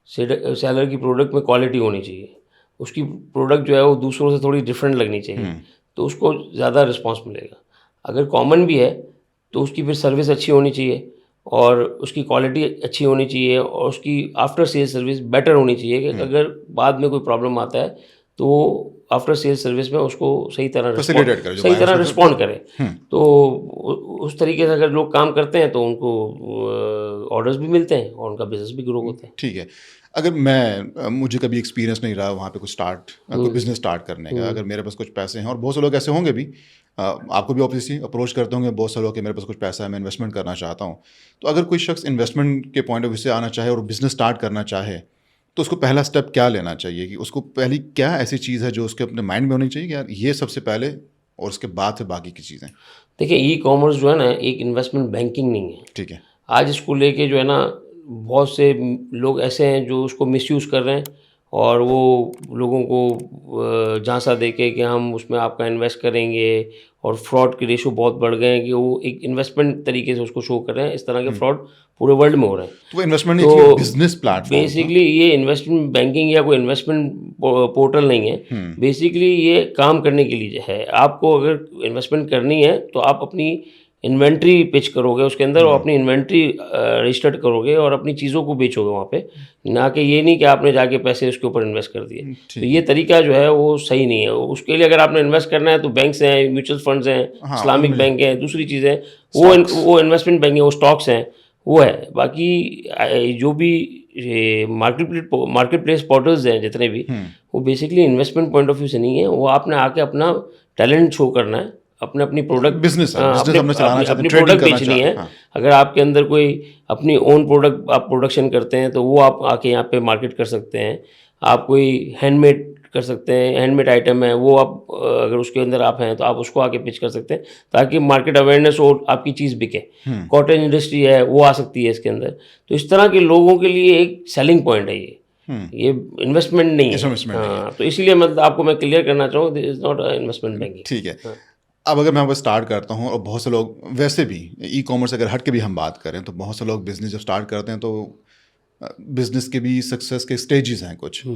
سیلر کی پروڈکٹ میں کوالٹی ہونی چاہیے, اس کی پروڈکٹ جو ہے وہ دوسروں سے تھوڑی ڈفرینٹ لگنی چاہیے, تو اس کو زیادہ رسپانس ملے گا. اگر کامن بھی ہے تو اس کی پھر سروس اچھی ہونی چاہیے, اور اس کی کوالٹی اچھی ہونی چاہیے, اور اس کی آفٹر سیل سروس بیٹر ہونی چاہیے, کہ اگر بعد میں کوئی پرابلم آتا ہے تو آفٹر سیل سروس میں اس کو صحیح طرح رسپونڈ کرے. تو اس طریقے سے اگر لوگ کام کرتے ہیں تو ان کو آرڈرز بھی ملتے ہیں اور ان کا بزنس بھی گرو ہوتا ہے. ٹھیک ہے. اگر مجھے کبھی ایکسپیرینس نہیں رہا وہاں پہ کوئی بزنس اسٹارٹ کرنے کا, اگر میرے پاس کچھ پیسے ہیں, اور بہت سے لوگ ایسے ہوں گے بھی, آپ کو بھی آبویسلی اپروچ کرتے ہوں گے بہت سے لوگ کہ میرے پاس کچھ پیسہ ہے, میں انویسٹمنٹ کرنا چاہتا ہوں. تو اگر کوئی شخص انویسٹمنٹ کے پوائنٹ آف ویو سے آنا چاہے اور بزنس اسٹارٹ کرنا چاہے, تو اس کو پہلا اسٹیپ کیا لینا چاہیے, کہ اس کو پہلی کیا ایسی چیز ہے جو اس کے اپنے مائنڈ میں ہونی چاہیے کہ یار یہ سب سے پہلے, اور اس کے بعد سے باقی کی چیزیں. دیکھیں, ای کامرس جو ہے نا ایک انویسٹمنٹ بینکنگ نہیں ہے. ٹھیک ہے. آج اس کو لے کے جو ہے نا بہت سے لوگ ایسے ہیں جو اس کو مس یوز کر رہے ہیں, اور وہ لوگوں کو جھانسا دے کے کہ ہم اس میں آپ کا انویسٹ کریں گے, اور فراڈ کے ریشو بہت بڑھ گئے ہیں کہ وہ ایک انویسٹمنٹ طریقے سے اس کو شو کر رہے ہیں. اس طرح کے فراڈ پورے ورلڈ میں ہو رہے ہیں. تو انویسٹمنٹ ایک بزنس پلیٹ فارم, بیسکلی یہ انویسٹمنٹ بینکنگ یا کوئی انویسٹمنٹ پورٹل نہیں ہے. بیسکلی یہ کام کرنے کے لیے ہے. آپ کو اگر انویسٹمنٹ کرنی ہے تو آپ اپنی انوینٹری پچ کرو گے اس کے اندر, اور اپنی انوینٹری رجسٹرڈ کرو گے اور اپنی چیزوں کو بیچو گے وہاں پہ, نہ کہ یہ نہیں کہ آپ نے جا کے پیسے اس کے اوپر انویسٹ کر دیے. تو یہ طریقہ جو ہے وہ صحیح نہیں ہے. اس کے لیے اگر آپ نے انویسٹ کرنا ہے تو بینکس ہیں, میوچل فنڈز ہیں, اسلامک بینک ہیں, دوسری چیزیں وہ انویسٹمنٹ بینک ہیں, وہ اسٹاکس ہیں, وہ ہے. باقی جو بھی مارکیٹ پلیس پورٹلز ہیں جتنے بھی, وہ basically investment point of view سے نہیں ہے. وہ آپ نے آ کے اپنا ٹیلنٹ شو کرنا ہے, اپنی پروڈکٹ اپنی پروڈکٹ بیچنی ہے. اگر آپ کے اندر کوئی اپنی اون پروڈکٹ آپ پروڈکشن کرتے ہیں تو وہ آپ آ کے یہاں پہ مارکیٹ کر سکتے ہیں. آپ کوئی ہینڈ میڈ کر سکتے ہیں, ہینڈ میڈ آئٹم ہے وہ آپ اگر اس کے اندر آپ ہیں تو آپ اس کو آ کے پچ کر سکتے ہیں تاکہ مارکیٹ اویئرنیس ہو, آپ کی چیز بکے. کاٹن انڈسٹری ہے وہ آ سکتی ہے اس کے اندر. تو اس طرح کے لوگوں کے لیے ایک سیلنگ پوائنٹ ہے یہ انویسٹمنٹ نہیں ہے. تو اسی لیے مطلب آپ کو میں کلیئر کرنا چاہوں دس از ناٹ انویسٹمنٹ بینکنگ. ٹھیک ہے. اب اگر میں وہاں پہ اسٹارٹ کرتا ہوں, اور بہت سے لوگ ویسے بھی ای کامرس اگر ہٹ کے بھی ہم بات کریں تو بہت سے لوگ بزنس جب اسٹارٹ کرتے ہیں تو بزنس کے بھی سکسیس کے اسٹیجز ہیں کچھ.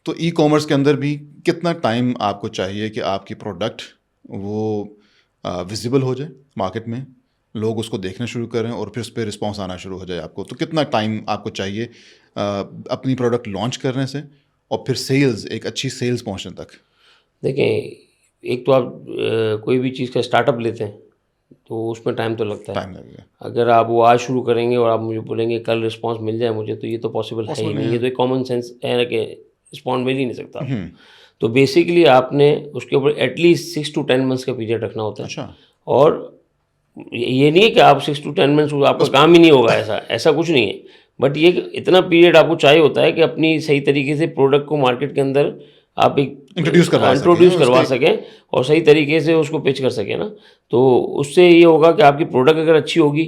تو ای کامرس کے اندر بھی کتنا ٹائم آپ کو چاہیے کہ آپ کی پروڈکٹ وہ ویزیبل ہو جائے مارکیٹ میں, لوگ اس کو دیکھنا شروع کریں اور پھر اس پہ رسپانس آنا شروع ہو جائے آپ کو. تو کتنا ٹائم آپ کو چاہیے اپنی پروڈکٹ لانچ کرنے سے اور پھر سیلز, ایک اچھی سیلز پہنچنے تک؟ دیکھیں, ایک تو آپ کوئی بھی چیز کا اسٹارٹ اپ لیتے ہیں تو اس میں ٹائم تو لگتا ہے. اگر آپ وہ آج شروع کریں گے اور آپ مجھے بولیں گے کل رسپانس مل جائے مجھے, تو یہ تو پاسبل ہے ہی نہیں. یہ تو ایک کامن سینس ہے نا کہ رسپانس مل ہی نہیں سکتا. تو بیسکلی آپ نے اس کے اوپر ایٹ لیسٹ 6 to 10 months کا پیریڈ رکھنا ہوتا ہے. اور یہ نہیں ہے کہ آپ 6 to 10 months آپ کا کام ہی نہیں ہوگا, ایسا کچھ نہیں ہے. بٹ یہ اتنا پیریڈ آپ کو چاہیے ہوتا ہے کہ اپنی صحیح طریقے سے پروڈکٹ کو مارکیٹ کے اندر آپ ایک انٹروڈیوس کروا سکیں اور صحیح طریقے سے اس کو پچ کر سکیں نا. تو اس سے یہ ہوگا کہ آپ کی پروڈکٹ اگر اچھی ہوگی,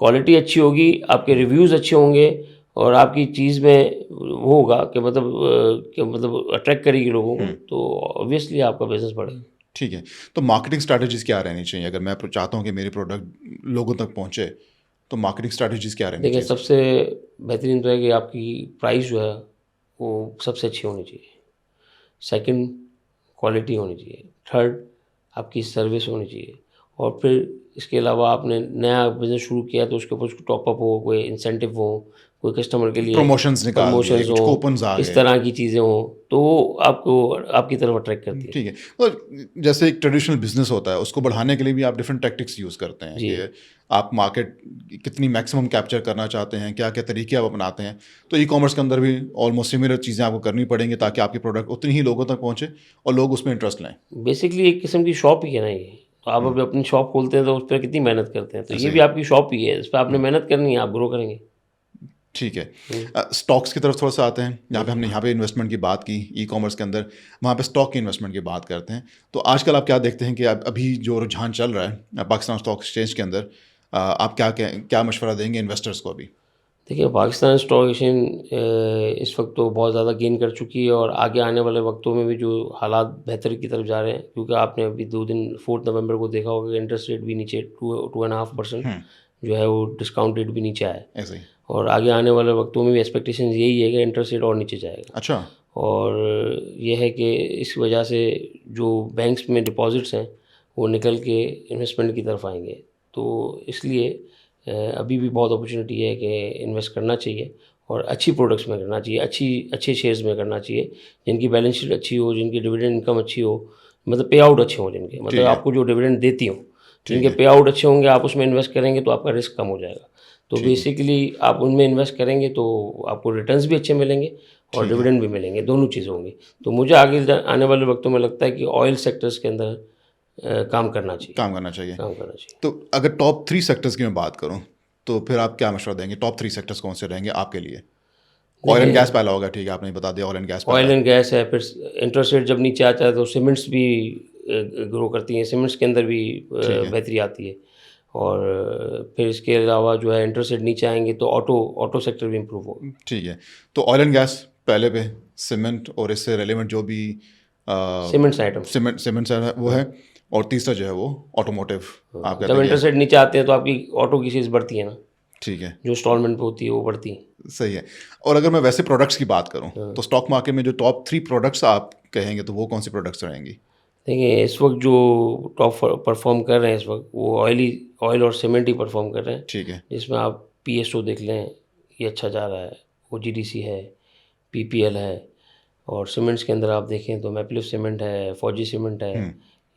کوالٹی اچھی ہوگی, آپ کے ریویوز اچھے ہوں گے, اور آپ کی چیز میں وہ ہوگا کہ مطلب اٹریکٹ کرے گی لوگوں کو, تو اوبویسلی آپ کا بزنس بڑھے گا. ٹھیک ہے. تو مارکیٹنگ اسٹریٹجیز کیا رہنی چاہیے اگر میں چاہتا ہوں کہ میری پروڈکٹ لوگوں تک پہنچے, تو مارکیٹنگ اسٹریٹجیز کیا رہنی چاہیے؟ دیکھیں, سب سے بہترین تو ہے کہ آپ کی پرائز جو ہے وہ سب سے اچھی ہونی چاہیے. سیکنڈ, کوالٹی ہونی چاہیے. تھرڈ, آپ کی سروس ہونی چاہیے. اور پھر اس کے علاوہ آپ نے نیا بزنس شروع کیا تو اس کے اوپر اس کو ٹاپ اپ ہو, کوئی انسینٹیو ہو, کوئی کسٹمر کے لیے پروموشنز ہوں, اس طرح کی چیزیں ہوں, تو وہ آپ کو آپ کی طرف اٹریکٹ کرتی ہے. ٹھیک ہے. اور جیسے ایک ٹریڈیشنل بزنس ہوتا ہے اس کو بڑھانے کے لیے بھی آپ ڈفرینٹ ٹیکٹکس یوز کرتے ہیں کہ آپ مارکیٹ کتنی میکسیمم کیپچر کرنا چاہتے ہیں, کیا کیا طریقے آپ اپناتے ہیں. تو ای کامرس کے اندر بھی آلموسٹ سملر چیزیں آپ کو کرنی پڑیں گی تاکہ آپ کی پروڈکٹ اتنی ہی لوگوں تک پہنچے اور لوگ اس میں انٹرسٹ لیں. بیسکلی ایک قسم کی شاپ ہی ہے نا یہ. تو آپ ابھی اپنی شاپ کھولتے ہیں تو اس پہ کتنی محنت کرتے ہیں, تو یہ بھی آپ کی شاپ ہی ہے, اس پہ آپ نے محنت کرنی ہے, آپ گرو کریں گے. ٹھیک ہے. اسٹاکس کی طرف تھوڑا سا آتے ہیں. جہاں پہ ہم نے یہاں پہ انویسٹمنٹ کی بات کی ای کامرس کے اندر, وہاں پہ اسٹاک کی انویسٹمنٹ کی بات کرتے ہیں. تو آج کل آپ کیا دیکھتے ہیں کہ ابھی جو رجحان چل رہا ہے پاکستان اسٹاک ایکسچینج کے اندر, آپ کیا مشورہ دیں گے انویسٹرس کو ابھی؟ دیکھیے پاکستان اسٹاک ایکسچینج اس وقت تو بہت زیادہ گین کر چکی ہے, اور آگے آنے والے وقتوں میں بھی جو حالات بہتر کی طرف جا رہے ہیں, کیونکہ آپ نے ابھی 2 دن 4 نومبر کو دیکھا ہوگا کہ انٹرسٹ ریٹ بھی نیچے 2.5% جو ہے وہ ڈسکاؤنٹ ریٹ بھی نیچے آیا ہے, ایسے ہی. اور آگے آنے والے وقتوں میں بھی ایکسپیکٹیشن یہی ہے کہ انٹرسٹ ریٹ اور نیچے جائے گا. اچھا. اور یہ ہے کہ اس وجہ سے جو بینکس میں ڈپازٹس ہیں وہ نکل کے انویسٹمنٹ کی طرف آئیں گے. تو اس لیے ابھی بھی بہت اپرچونیٹی ہے کہ انویسٹ کرنا چاہیے, اور اچھی پروڈکٹس میں کرنا چاہیے, اچھے شیئرز میں کرنا چاہیے جن کی بیلنس شیٹ اچھی ہو, جن کی ڈویڈنڈ انکم اچھی ہو, مطلب پے آؤٹ اچھے ہوں, جن کے مطلب آپ کو جو ڈویڈنڈ دیتی ہوں, جن کے پے آؤٹ اچھے ہوں گے, آپ اس میں انویسٹ کریں گے تو آپ کا رسک کم ہو جائے گا. تو بیسیکلی آپ ان میں انویسٹ کریں گے تو آپ کو ریٹرنس بھی اچھے ملیں گے اور ڈویڈنڈ بھی ملیں گے, دونوں چیزیں ہوں گی. تو مجھے آگے آنے والے وقتوں میں لگتا ہے کہ آئل سیکٹرز کے اندر کام کرنا چاہیے. تو اگر ٹاپ 3 سیکٹرز کی میں بات کروں تو پھر آپ کیا مشورہ دیں گے؟ ٹاپ 3 سیکٹرز کون سے رہیں گے آپ کے لیے؟ آئل اینڈ گیس پہلا ہوگا, ٹھیک ہے, آپ نے بتا دیا آئل اینڈ گیس ہے. پھر انٹرسٹ ریٹ جب نیچے آتا ہے تو سیمنٹس بھی گرو کرتی ہیں, سیمنٹس کے اندر بھی بہتری آتی ہے. اور پھر اس کے علاوہ جو ہے انٹرسٹ ریٹ نیچے آئیں گے تو آٹو سیکٹر بھی امپروو ہوگا. ٹھیک ہے. تو آئل اینڈ گیس پہلے پہ, سیمنٹ اور اس سے ریلیونٹ جو بھی سیمنٹس وہ ہے, اور تیسرا جو ہے وہ آٹوموٹیو. آپ جب انٹرسٹ ریٹ نیچے آتے ہیں تو آپ کی آٹو کی چیز بڑھتی ہے نا. ٹھیک ہے. جو انسٹالمنٹ پہ ہوتی ہے وہ بڑھتی ہے. صحیح ہے. اور اگر میں ویسے پروڈکٹس کی بات کروں تو اسٹاک مارکیٹ میں جو ٹاپ 3 پروڈکٹس آپ کہیں گے تو وہ کون سی پروڈکٹس رہیں گی؟ دیکھیں اس وقت جو ٹاپ پرفارم کر رہے ہیں اس وقت وہ آئل اور سیمنٹ ہی پرفارم کر رہے ہیں. ٹھیک ہے. جس میں آپ پی ایس او دیکھ لیں, یہ اچھا جا رہا ہے, او جی ڈی سی ہے, پی پی ایل ہے, اور سیمنٹس کے اندر آپ دیکھیں تو میپلف سیمنٹ ہے, فوجی سیمنٹ ہے,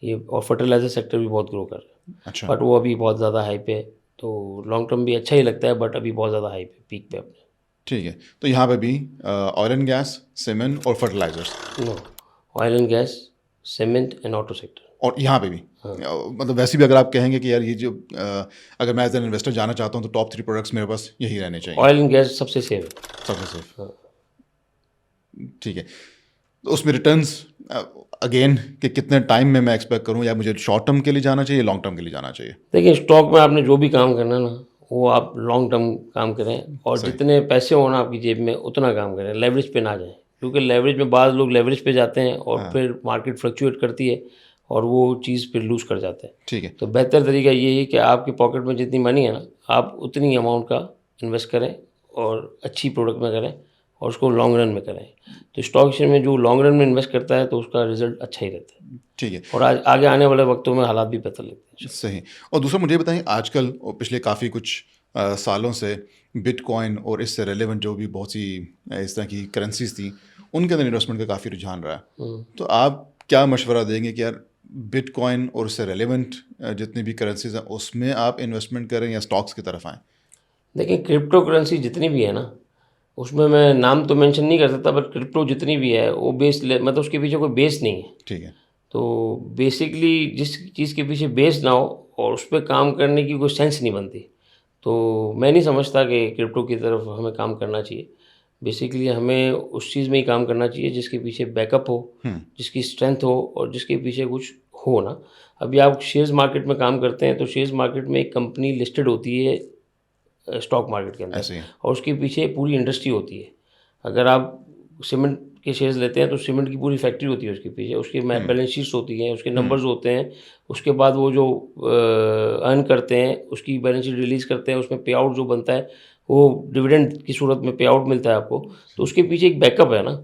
یہ, اور فرٹیلائزر سیکٹر بھی بہت گرو کر رہا ہے. اچھا. بٹ وہ ابھی بہت زیادہ ہائی پہ, تو لانگ ٹرم بھی اچھا ہی لگتا ہے, بٹ ابھی بہت زیادہ ہائی پہ, پیک پہ اپنے. ٹھیک ہے. تو یہاں پہ بھی آئل اینڈ گیس, سیمنٹ اور fertilisers? No, oil and gas, cement and auto sector. اور یہاں پہ بھی مطلب ویسے بھی اگر آپ کہیں گے کہ یار یہ جو اگر میں ایز این انویسٹر جانا چاہتا ہوں تو ٹاپ 3 پروڈکٹس میرے پاس یہی رہنے چاہیے. آئل اینڈ گیس سب سے سیف ہے. سب سے سیف. ٹھیک ہے. تو اس میں ریٹرنس اگین کہ کتنے ٹائم میں ایکسپیکٹ کروں, یا مجھے شارٹ ٹرم کے لیے جانا چاہیے, لانگ ٹرم کے لیے جانا چاہیے؟ دیکھیں اسٹاک میں آپ نے جو بھی کام کرنا ہے نا وہ آپ لانگ ٹرم کام کریں, اور جتنے پیسے ہونا آپ کی جیب میں اتنا کام کریں, لیوریج پہ نہ جائیں. کیونکہ لیوریج میں بعض لوگ لیوریج پہ جاتے ہیں اور پھر مارکیٹ فلکچویٹ کرتی ہے اور وہ چیز پھر لوز کر جاتے ہیں. ٹھیک ہے. تو بہتر طریقہ یہ ہے کہ آپ کی پاکٹ میں جتنی منی ہے نا آپ اتنی اماؤنٹ کا انویسٹ کریں, اور اچھی پروڈکٹ میں کریں, اور اس کو لانگ رن میں کریں. تو اسٹاک ایکسچینج میں جو لانگ رن میں انویسٹ کرتا ہے تو اس کا رزلٹ اچھا ہی رہتا ہے. ٹھیک ہے. اور آگے آنے والے وقتوں میں حالات بھی بہتر لگتے ہیں. صحیح. اور دوسرا مجھے بتائیں, آج کل پچھلے کافی کچھ سالوں سے بٹ کوائن اور اس سے ریلیونٹ جو بھی بہت سی اس طرح کی کرنسیز تھیں ان کے اندر انویسٹمنٹ کا کافی رجحان رہا ہے. تو آپ کیا مشورہ دیں گے کہ یار بٹ کوائن اور اس سے ریلیونٹ جتنی بھی کرنسیز ہیں اس میں آپ انویسٹمنٹ کریں یا اسٹاکس کی طرف آئیں؟ دیکھیں کرپٹو کرنسی جتنی بھی ہے نا اس میں نام تو مینشن نہیں کر سکتا, بٹ کرپٹو جتنی بھی ہے وہ بیس مطلب اس کے پیچھے کوئی بیس نہیں ہے. ٹھیک ہے. تو بیسکلی جس چیز کے پیچھے بیس نہ ہو اور اس پہ کام کرنے کی کوئی سینس نہیں بنتی, تو میں نہیں سمجھتا کہ کرپٹو کی طرف ہمیں کام کرنا چاہیے. بیسکلی ہمیں اس چیز میں ہی کام کرنا چاہیے جس کے پیچھے بیک اپ ہو, جس کی اسٹرینتھ ہو, اور جس کے پیچھے کچھ ہو نا. ابھی آپ شیئرز مارکیٹ میں کام کرتے ہیں تو شیئرز مارکیٹ میں ایک کمپنی لسٹڈ ہوتی ہے اسٹاک مارکیٹ کے اندر, اور اس کے پیچھے پوری انڈسٹری ہوتی ہے. اگر آپ سیمنٹ کے شیئرز لیتے ہیں تو سیمنٹ کی پوری فیکٹری ہوتی ہے اس کے پیچھے, اس کی بیلنس شیٹس ہوتی ہیں, اس کے نمبرز ہوتے ہیں, اس کے بعد وہ جو ارن کرتے ہیں اس کی بیلنس شیٹ ریلیز کرتے ہیں, اس میں پے آؤٹ جو بنتا ہے وہ ڈویڈنڈ کی صورت میں پے آؤٹ ملتا ہے آپ کو. تو اس کے پیچھے ایک بیک اپ ہے نا,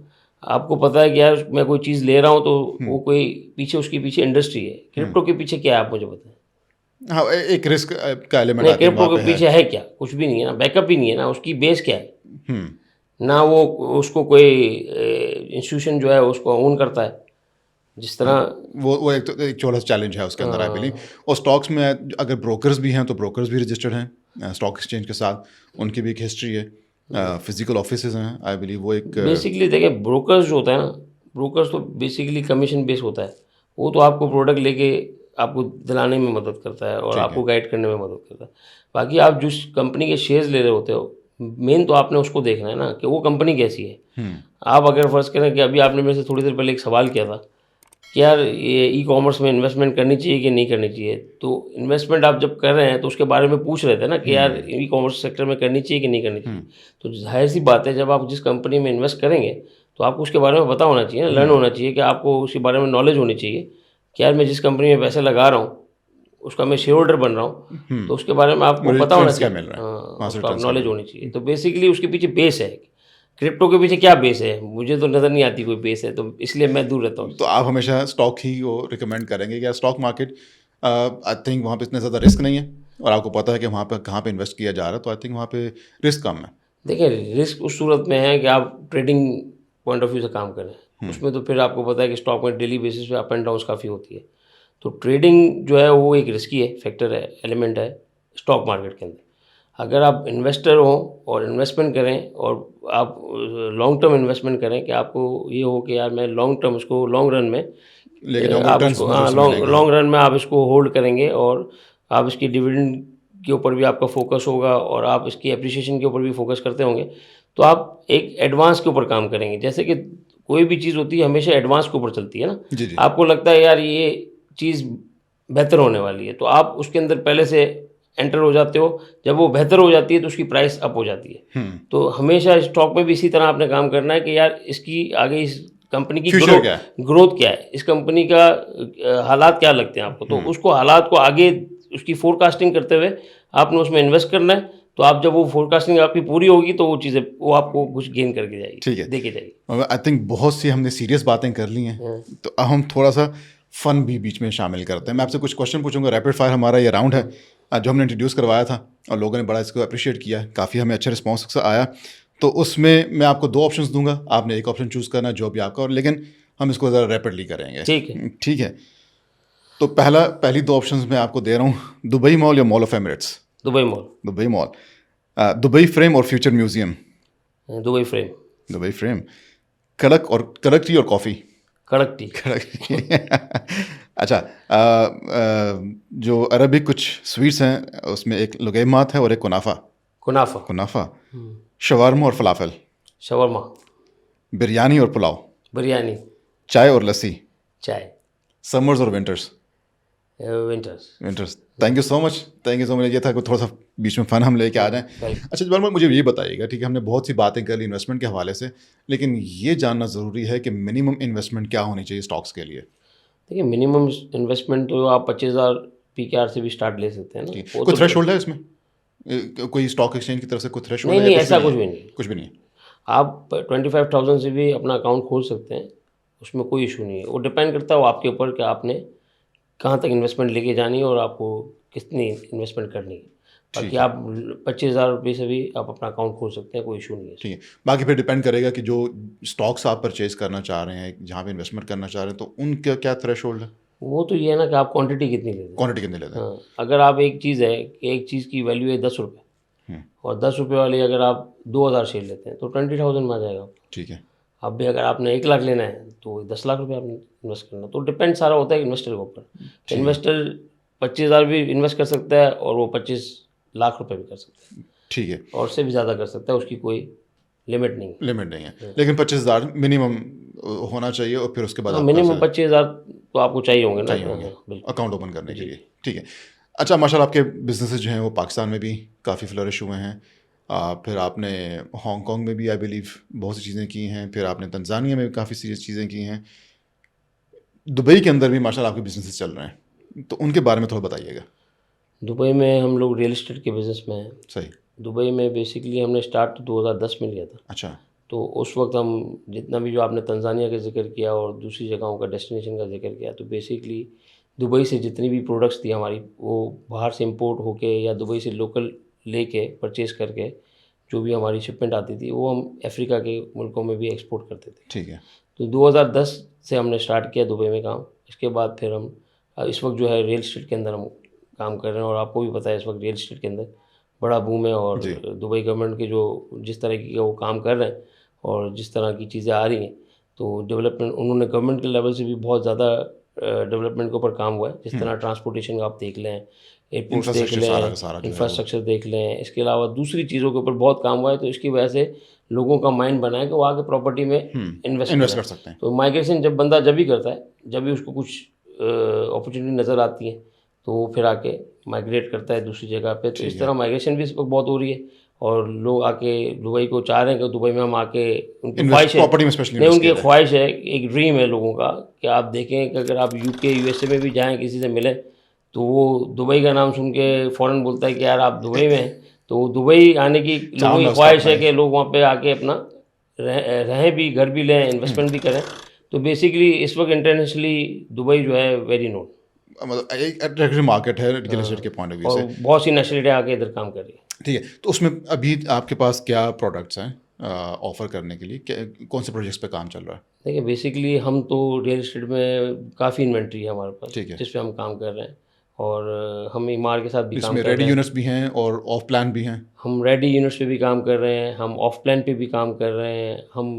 آپ کو پتہ ہے کہ یار میں کوئی چیز لے رہا ہوں تو وہ کوئی پیچھے اس کے پیچھے انڈسٹری ہے. کرپٹو کے پیچھے کیا ہے آپ مجھے بتائیں؟ ہاں ایک رسک کا ایلیمنٹ نہیں, کرپٹو کے پیچھے ہے کیا؟ کچھ بھی نہیں ہے نا, بیک اپ ہی نہیں ہے نا, اس کی بیس کیا ہے نا, وہ اس کو کوئی انسٹیٹیوشن جو ہے اس کو اون کرتا ہے جس طرح وہ ایک چھوٹا سا چیلنج ہے اس کے اندر آئی بلیو. اور اسٹاکس میں اگر بروکرز بھی ہیں تو بروکرز بھی رجسٹرڈ ہیں اسٹاک ایکسچینج کے ساتھ, ان کی بھی ایک ہسٹری ہے, فزیکل آفیسز ہیں آئی بلیو. وہ ایک بیسکلی دیکھیں بروکرز جو ہوتا ہے نا, بروکرز تو بیسکلی کمیشن بیس ہوتا ہے, وہ تو آپ کو پروڈکٹ لے کے آپ کو دلانے میں مدد کرتا ہے اور آپ کو گائڈ کرنے میں مدد کرتا ہے. باقی آپ جس کمپنی کے شیئرز لے رہے ہوتے ہو مین تو آپ نے اس کو دیکھنا ہے نا کہ وہ کمپنی کیسی ہے. آپ اگر فرض کریں کہ ابھی آپ نے میرے سے تھوڑی دیر پہلے ایک سوال کیا تھا کہ یار یہ ای کامرس میں انویسٹمنٹ کرنی چاہیے کہ نہیں کرنی چاہیے, تو انویسٹمنٹ آپ جب کر رہے ہیں تو اس کے بارے میں پوچھ رہے تھے نا کہ یار ای کامرس سیکٹر میں کرنی چاہیے کہ نہیں کرنی چاہیے. تو ظاہر سی بات ہے جب آپ جس کمپنی میں انویسٹ کریں گے تو آپ کو اس کے بارے میں پتہ ہونا چاہیے, لرن ہونا چاہیے, کہ آپ کو اس کے بارے میں نالج ہونی چاہیے کہ یار میں جس کمپنی میں پیسے لگا رہا ہوں اس کا میں شیئر ہولڈر بن رہا ہوں, تو اس کے بارے میں آپ کو پتہ ہونا چاہیے, اس کا نالج ہونی چاہیے. تو بیسیکلی اس کے پیچھے بیس ہے, کرپٹو کے پیچھے کیا بیس ہے مجھے تو نظر نہیں آتی کوئی بیس ہے, تو اس لیے میں دور رہتا ہوں. تو آپ ہمیشہ اسٹاک ہی وہ ریکمینڈ کریں گے, یا اسٹاک مارکیٹ آئی تھنک وہاں پہ اتنا زیادہ رسک نہیں ہے, اور آپ کو پتہ ہے کہ وہاں پہ کہاں پہ انویسٹ کیا جا رہا ہے, تو آئی تھنک وہاں پہ رسک کم ہے. دیکھیں رسک اس صورت میں ہے کہ آپ ٹریڈنگ پوائنٹ آف ویو سے کام کریں, اس میں تو پھر آپ کو پتہ ہے کہ اسٹاک میں ڈیلی بیسس پہ اپ اینڈ ڈاؤنس کافی ہوتی ہے. تو ٹریڈنگ جو ہے وہ ایک رسکی ہے فیکٹر ہے, ایلیمنٹ ہے اسٹاک مارکیٹ کے اندر. اگر آپ انویسٹر ہوں اور انویسٹمنٹ کریں اور آپ لانگ ٹرم انویسٹمنٹ کریں کہ آپ کو یہ ہو کہ یار میں لانگ ٹرم اس کو لانگ رن میں آپ اس کو لانگ رن میں آپ اس کو ہولڈ کریں گے, اور آپ اس کی ڈویڈنڈ کے اوپر بھی آپ کا فوکس ہوگا اور آپ اس کی اپریشیشن کے اوپر بھی فوکس کرتے ہوں گے, تو آپ ایک ایڈوانس کے اوپر کام کریں گے. جیسے کہ کوئی بھی چیز ہوتی ہے ہمیشہ ایڈوانس کے اوپر چلتی ہے نا, آپ کو لگتا ہے یار یہ چیز بہتر ہونے والی ہے تو آپ اس کے اندر پہلے سے انٹر ہو جاتے ہو, جب وہ بہتر ہو جاتی ہے تو اس کی پرائس اپ ہو جاتی ہے. تو ہمیشہ اسٹاک میں بھی اسی طرح آپ نے کام کرنا ہے کہ یار اس کی آگے اس کمپنی کی گروتھ کیا ہے, اس کمپنی کا حالات کیا لگتے ہیں آپ کو, تو اس کو حالات کو آگے اس کی فور کاسٹنگ کرتے ہوئے آپ نے اس میں انویسٹ کرنا ہے. تو آپ جب وہ فور کاسٹنگ آپ کی پوری ہوگی تو وہ چیزیں وہ آپ کو کچھ گین کر کے جائے گی. ٹھیک ہے, دے کے جائے گی. آئی تھنک بہت سی ہم نے سیریس باتیں کر لی ہیں, تو اب ہم تھوڑا سا فن بھی بیچ میں شامل کرتے ہیں. میں آپ سے کچھ کوشچن پوچھوں گا, ریپڈ فائر ہمارا یہ راؤنڈ ہے جو ہم نے انٹروڈیوس کروایا تھا اور لوگوں نے بڑا اس کو اپریشیٹ کیا ہے, کافی ہمیں اچھا رسپانس آیا. تو اس میں آپ کو 2 آپشنس دوں گا, آپ نے ایک آپشن چوز کرنا جو بھی آپ کا, اور لیکن ہم اس کو ذرا ریپڈلی کریں گے. ٹھیک ہے, تو پہلی 2 آپشنس میں آپ کو دے رہا ہوں, دبئی مال یا mall of Emirates. Dubai mall. Dubai frame اور فیوچر میوزیم. Dubai frame. کڑک ٹی اور کافی. کڑک ٹی. اچھا, جو عربک کچھ سویٹس ہیں اس میں ایک لگیمات ہے اور ایک کنافہ. شاورما اور فلافل. شاورما. بریانی اور پلاؤ. بریانی. چائے اور لسی. چائے. سمرز اور winters. Winters. Thank you so much. یہ تھا کہ تھوڑا سا بیچ میں فن ہم لے کے آ جائیں. اچھا جبار مجھے یہ بتائیے گا, ٹھیک ہے, ہم نے بہت سی باتیں کر لی انویسٹمنٹ کے حوالے سے, لیکن یہ جاننا ضروری ہے کہ منیمم انویسٹمنٹ کیا ہونی چاہیے اسٹاکس کے لیے. دیکھیے منیمم انویسٹمنٹ تو آپ 25,000 PKR سے بھی اسٹارٹ لے سکتے ہیں نا. کوئی تھریش ہولڈ ہے اس میں, کوئی اسٹاک ایکسچینج کی طرف سے کوئی تھریش ہولڈ؟ نہیں, ایسا کچھ بھی نہیں. کچھ بھی نہیں. آپ 25,000 سے بھی اپنا اکاؤنٹ کھول سکتے ہیں, اس میں کوئی ایشو نہیں ہے. وہ ڈپینڈ کرتا ہے وہ آپ کے اوپر کہ آپ نے کہاں تک انویسٹمنٹ لے کے جانی ہے اور آپ کو کتنی انویسٹمنٹ کرنی ہے. باقی آپ 25,000 روپے سے بھی آپ اپنا اکاؤنٹ کھول سکتے ہیں, کوئی ایشو نہیں ہے. ٹھیک ہے, باقی پھر ڈپینڈ کرے گا کہ جو اسٹاکس آپ پرچیز کرنا چاہ رہے ہیں, جہاں پہ انویسٹمنٹ کرنا چاہ رہے ہیں, تو ان کا کیا تھریش ہولڈ ہے؟ وہ تو یہ ہے نا کہ آپ کوانٹٹی کتنی لیتے ہیں. اگر آپ ایک چیز ہے کہ ایک چیز کی ویلیو ہے 10 روپے, اور 10 روپے والی اگر آپ 2,000 شیئر لیتے ہیں تو 20,000 میں آ جائے گا. ٹھیک ہے. اب بھی اگر آپ نے 1 لاکھ لینا ہے تو 10 لاکھ روپے آپ نے انویسٹ کرنا. تو ڈپینڈ سارا ہوتا ہے انویسٹر کے اوپر. انویسٹر 25,000 بھی انویسٹ کر سکتا ہے اور وہ 25 لاکھ روپے بھی کر سکتا ہے. ٹھیک ہے. اور اس سے بھی زیادہ کر سکتا ہے, اس کی کوئی لمٹ نہیں ہے. لیکن 25,000 منیمم ہونا چاہیے, اور پھر اس کے بعد منیمم 25,000 تو آپ کو چاہیے ہوں گے نا اکاؤنٹ اوپن کرنے کے لیے. ٹھیک ہے. اچھا ماشاء اللہ آپ کے بزنسز جو ہیں وہ پاکستان میں بھی کافی فلرش ہوئے ہیں, پھر آپ نے ہانگ کانگ میں بھی آئی بلیو بہت سی چیزیں کی ہیں, پھر آپ نے تنزانیہ میں بھی کافی سیریس چیزیں کی ہیں, دبئی کے اندر بھی ماشاء اللہ آپ کے بزنسز چل رہے ہیں, تو ان کے بارے میں تھوڑا بتائیے گا. دبئی میں ہم لوگ ریئل اسٹیٹ کے بزنس میں ہیں. صحیح. دبئی میں بیسکلی ہم نے اسٹارٹ 2010 میں لیا تھا. اچھا. تو اس وقت ہم جتنا بھی جو آپ نے تنزانیہ کا ذکر کیا اور دوسری جگہوں کا ڈیسٹینیشن کا ذکر کیا, تو بیسکلی دبئی سے جتنی بھی پروڈکٹس تھی ہماری وہ باہر سے امپورٹ ہو کے یا دبئی سے لوکل لے کے پرچیز کر کے جو بھی ہماری شپمنٹ آتی تھی وہ ہم افریقہ کے ملکوں میں بھی ایکسپورٹ کرتے تھے. ٹھیک ہے. تو 2010 سے ہم نے اسٹارٹ کیا دبئی میں کام. اس کے بعد پھر ہم اس وقت جو ہے ریئل اسٹیٹ کے اندر ہم کام کر رہے ہیں, اور آپ کو بھی پتہ ہے اس وقت ریئل اسٹیٹ کے اندر بڑا بوم ہے, اور دبئی گورنمنٹ کے جو جس طرح کی وہ کام کر رہے ہیں اور جس طرح کی چیزیں آ رہی ہیں, تو ڈیولپمنٹ انہوں نے گورنمنٹ کے لیول سے بھی بہت زیادہ ڈیولپمنٹ کے اوپر کام ہوا ہے. جس طرح ٹرانسپورٹیشن کا آپ دیکھ لیں, ایئرپورٹس دیکھ لیں, سارا کا سارا جو ہے وہ. انفراسٹرکچر دیکھ لیں. اس کے علاوہ دوسری چیزوں کے اوپر بہت کام ہوا ہے, تو اس کی وجہ سے لوگوں کا مائنڈ بنا ہے کہ وہ آگے پراپرٹی میں انویسٹ کر سکتے ہیں. تو مائیگریشن جب بندہ جب بھی کرتا ہے, جب بھی اس کو کچھ اپرچونیٹی نظر آتی ہے تو وہ پھر آ کے مائیگریٹ کرتا ہے دوسری جگہ پہ. تو اس طرح مائیگریشن بھی اس وقت بہت ہو رہی ہے, اور لوگ آ کے دبئی کو چاہ رہے ہیں کہ دبئی میں ہم آ کے, ان کی خواہش ہے, نہیں ان کی خواہش ہے, ایک ڈریم ہے لوگوں کا کہ آپ دیکھیں کہ اگر آپ UK USA میں بھی جائیں کسی سے ملیں تو وہ دبئی کا نام سن کے فوراً بولتا ہے کہ یار آپ دبئی میں ہیں. تو دبئی آنے کی لوگوں کی خواہش ہے کہ لوگ وہاں پہ آ کے اپنا رہیں بھی, گھر بھی لیں, انویسٹمنٹ بھی کریں. تو بیسیکلی اس وقت انٹرنیشنلی دبئی جو ہے ویری نون, مطلب ایک اٹریکٹیو مارکیٹ ہے ریئل اسٹیٹ کے پوائنٹ آف ویو سے, اور بہت سی نیشنلٹی آ کے ادھر کام کر رہی ہے. ٹھیک ہے. تو اس میں ابھی آپ کے پاس کیا پروڈکٹس ہیں آفر کرنے کے لیے, کون سے پروجیکٹس پہ کام چل رہا ہے؟ دیکھیں بیسیکلی ہم تو ریئل اسٹیٹ میں کافی انوینٹری ہے ہمارے پاس, ٹھیک ہے, جس پہ ہم کام کر رہے ہیں, اور ہم ایمار کے ساتھ بھی اس کام میں کر رہے ریڈی ہیں. یونٹس بھی ہیں اور آف پلان بھی ہیں. ہم ریڈی یونٹس پہ بھی کام کر رہے ہیں, ہم آف پلان پہ بھی کام کر رہے ہیں, ہم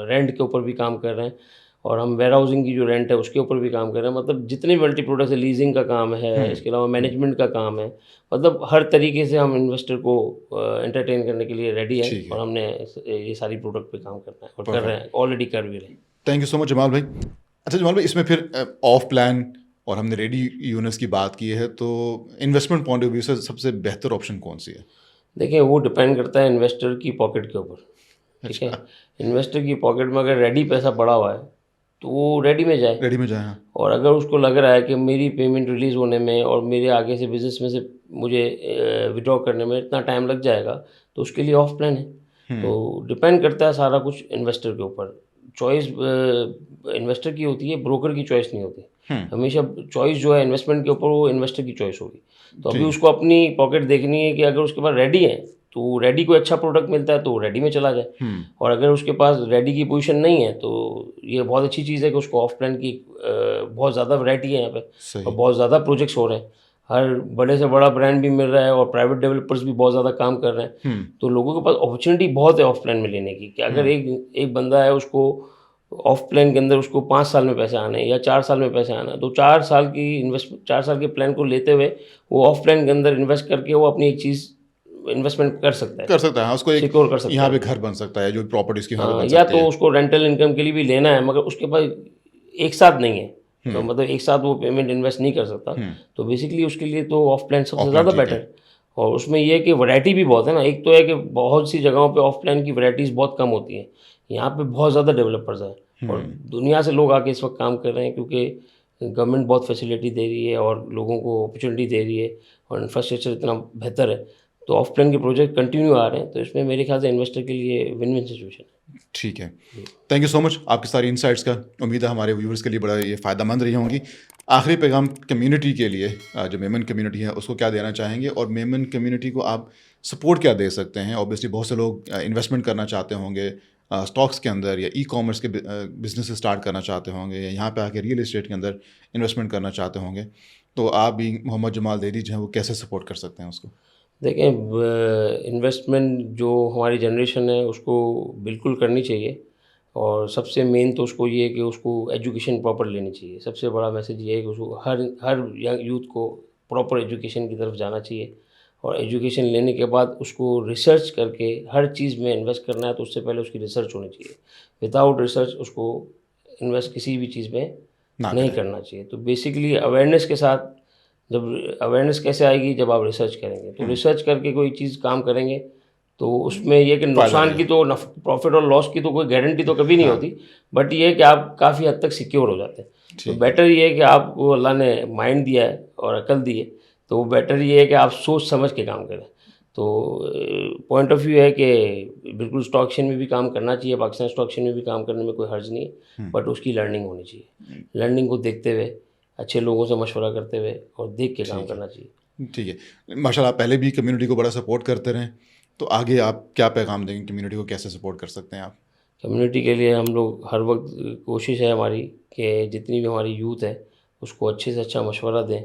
رینٹ کے اوپر بھی کام کر رہے ہیں, اور ہم ویئر ہاؤسنگ کی جو رینٹ ہے اس کے اوپر بھی کام کر رہے ہیں. مطلب جتنے ملٹی پروڈکٹس ہے, لیزنگ کا کام ہے, اس کے علاوہ مینجمنٹ کا کام ہے, مطلب ہر طریقے سے ہم انویسٹر کو انٹرٹین کرنے کے لیے ریڈی ہیں, اور ہم نے یہ ساری پروڈکٹ پہ کام کرنا ہے اور کر رہے ہیں, آلریڈی کر بھی رہے ہیں. تھینک یو سو مچ جمال بھائی. اچھا جمال بھائی, اس میں پھر آف پلان اور ہم نے ریڈی یونٹس کی بات کی ہے, تو انویسٹمنٹ پوائنٹ آف ویو سے سب سے بہتر آپشن کون سی ہے؟ دیکھیں وہ ڈپینڈ کرتا ہے انویسٹر کی پاکٹ کے اوپر. ٹھیک ہے, انویسٹر کی پاکٹ میں اگر ریڈی پیسہ پڑا ہوا ہے تو وہ ریڈی میں جائے, اور اگر اس کو لگ رہا ہے کہ میری پیمنٹ ریلیز ہونے میں اور میرے آگے سے بزنس میں سے مجھے وڈرا کرنے میں اتنا ٹائم لگ جائے گا, تو اس کے لیے آف پلان ہے. تو ڈپینڈ کرتا ہے سارا کچھ انویسٹر کے اوپر. چوائس انویسٹر کی ہوتی ہے, بروکر کی چوائس نہیں ہوتی. ہمیشہ چوائس جو ہے انویسٹمنٹ کے اوپر وہ انویسٹر کی چوائس ہوگی. تو ابھی اس کو اپنی پاکٹ دیکھنی ہے کہ اگر اس کے پاس ریڈی ہے تو ریڈی کو اچھا پروڈکٹ ملتا ہے تو وہ ریڈی میں چلا جائے, اور اگر اس کے پاس ریڈی کی پوزیشن نہیں ہے تو یہ بہت اچھی چیز ہے کہ اس کو آف پلان کی بہت زیادہ ورائٹی ہے یہاں پہ, اور بہت زیادہ پروجیکٹس ہو رہے ہیں. ہر بڑے سے بڑا برانڈ بھی مل رہا ہے, اور پرائیویٹ ڈیولپرز بھی بہت زیادہ کام کر رہے ہیں. تو لوگوں کے پاس اپرچونیٹی بہت ہے آف پلان میں لینے کی, کہ اگر ایک بندہ ہے اس کو آف پلان کے اندر اس کو 5 سال میں پیسے آنے ہیں یا 4 سال میں پیسے آنا ہے, تو 4 سال کی 4 سال کے پلان کو لیتے ہوئے وہ آف پلان کے اندر انویسٹ کر کے وہ اپنی ایک چیز انویسٹمنٹ کر سکتا ہے, اس کو سیکور کر سکتا ہے, یہاں پہ گھر بن سکتا ہے, جو پراپرٹیز کی یا تو اس کو رینٹل انکم کے لیے بھی لینا ہے, مگر اس کے پاس ایک ساتھ نہیں ہے, تو مطلب ایک ساتھ وہ پیمنٹ انویسٹ نہیں کر سکتا. تو بیسکلی اس کے لیے تو آف پلان سب سے زیادہ بیٹر ہے. اور اس میں یہ ہے کہ ورائٹی بھی بہت ہے نا. ایک تو ہے کہ بہت سی جگہوں پہ آف لائن کی ورائٹیز بہت کم ہوتی ہیں, یہاں پہ بہت زیادہ ڈیولپرز ہیں, اور دنیا سے لوگ آ کے اس وقت کام کر رہے ہیں, کیونکہ گورنمنٹ بہت فیسلٹی دے رہی ہے اور لوگوں کو اپرچونیٹی دے رہی ہے, اور انفراسٹرکچر اتنا بہتر ہے. تو آف پلان کے پروجیکٹ کنٹینیو آ رہے ہیں, تو اس میں میرے خیال سے انویسٹر کے لیے ون ون سچویشن ہے. ٹھیک ہے, تھینک یو سو مچ آپ کی ساری انسائٹس کا. امید ہے ہمارے ویورز کے لیے بڑا یہ فائدہ مند رہی ہوں گی. آخری پیغام کمیونٹی کے لیے, جو میمن کمیونٹی ہے اس کو کیا دینا چاہیں گے, اور میمن کمیونٹی کو آپ سپورٹ کیا دے سکتے ہیں؟ اوبیسلی بہت سے لوگ انویسٹمنٹ کرنا چاہتے ہوں گے اسٹاکس کے اندر, یا ای کامرس کے بزنس اسٹارٹ کرنا چاہتے ہوں گے, یا یہاں پہ آ کے ریئل اسٹیٹ کے اندر انویسٹمنٹ کرنا چاہتے ہوں گے, تو آپ بھی محمد جمال دیدی جو ہیں وہ کیسے سپورٹ کر سکتے ہیں اس کو؟ دیکھیں انویسٹمنٹ جو ہماری جنریشن ہے اس کو بالکل کرنی چاہیے, اور سب سے مین تو اس کو یہ ہے کہ اس کو ایجوکیشن پراپر لینی چاہیے. سب سے بڑا میسیج یہ ہے کہ اس کو ہر یوتھ کو پراپر ایجوکیشن کی طرف جانا چاہیے, اور ایجوکیشن لینے کے بعد اس کو ریسرچ کر کے ہر چیز میں انویسٹ کرنا ہے, تو اس سے پہلے اس کی ریسرچ ہونی چاہیے. وداؤٹ ریسرچ اس کو انویسٹ کسی بھی چیز میں نہیں کرنا چاہیے. تو بیسکلی اویئرنیس کے ساتھ, جب اویئرنیس کیسے آئے گی, جب آپ ریسرچ کریں گے. تو ریسرچ کر کے کوئی چیز کام کریں گے تو اس میں یہ کہ نقصان کی تو پروفٹ اور لاس کی تو کوئی گارنٹی تو کبھی نہیں ہوتی, بٹ یہ ہے کہ آپ کافی حد تک سیکیور ہو جاتے ہیں. تو بیٹر یہ ہے کہ آپ کو اللہ نے مائنڈ دیا ہے اور عقل دی ہے, تو بیٹر یہ ہے کہ آپ سوچ سمجھ کے کام کریں. تو پوائنٹ آف ویو ہے کہ بالکل اسٹاک ایکسچینج میں بھی کام کرنا چاہیے, پاکستان اسٹاک ایکسچینج میں بھی کام کرنے میں کوئی حرج نہیں ہے, بٹ اس کی لرننگ ہونی چاہیے. لرننگ کو دیکھتے ہوئے, اچھے لوگوں سے مشورہ کرتے ہوئے اور دیکھ کے کام کرنا چاہیے. ٹھیک ہے, ماشاء اللہ. آپ پہلے بھی کمیونٹی کو بڑا سپورٹ کرتے رہیں, تو آگے آپ کیا پیغام دیں گے, کمیونٹی کو کیسے سپورٹ کر سکتے ہیں آپ؟ کمیونٹی کے لیے ہم لوگ ہر وقت کوشش ہے ہماری کہ جتنی بھی ہماری یوتھ ہے اس کو اچھے سے اچھا مشورہ دیں,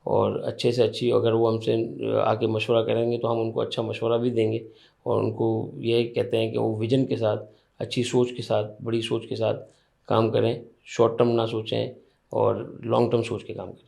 اور اچھے سے اچھی, اگر وہ ہم سے آ کے مشورہ کریں گے تو ہم ان کو اچھا مشورہ بھی دیں گے, اور ان کو یہ کہتے ہیں کہ وہ ویژن کے ساتھ, اچھی سوچ کے ساتھ, بڑی سوچ کے ساتھ کام کریں, شارٹ ٹرم نہ سوچیں اور لانگ ٹرم سوچ کے کام کریں.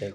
Thank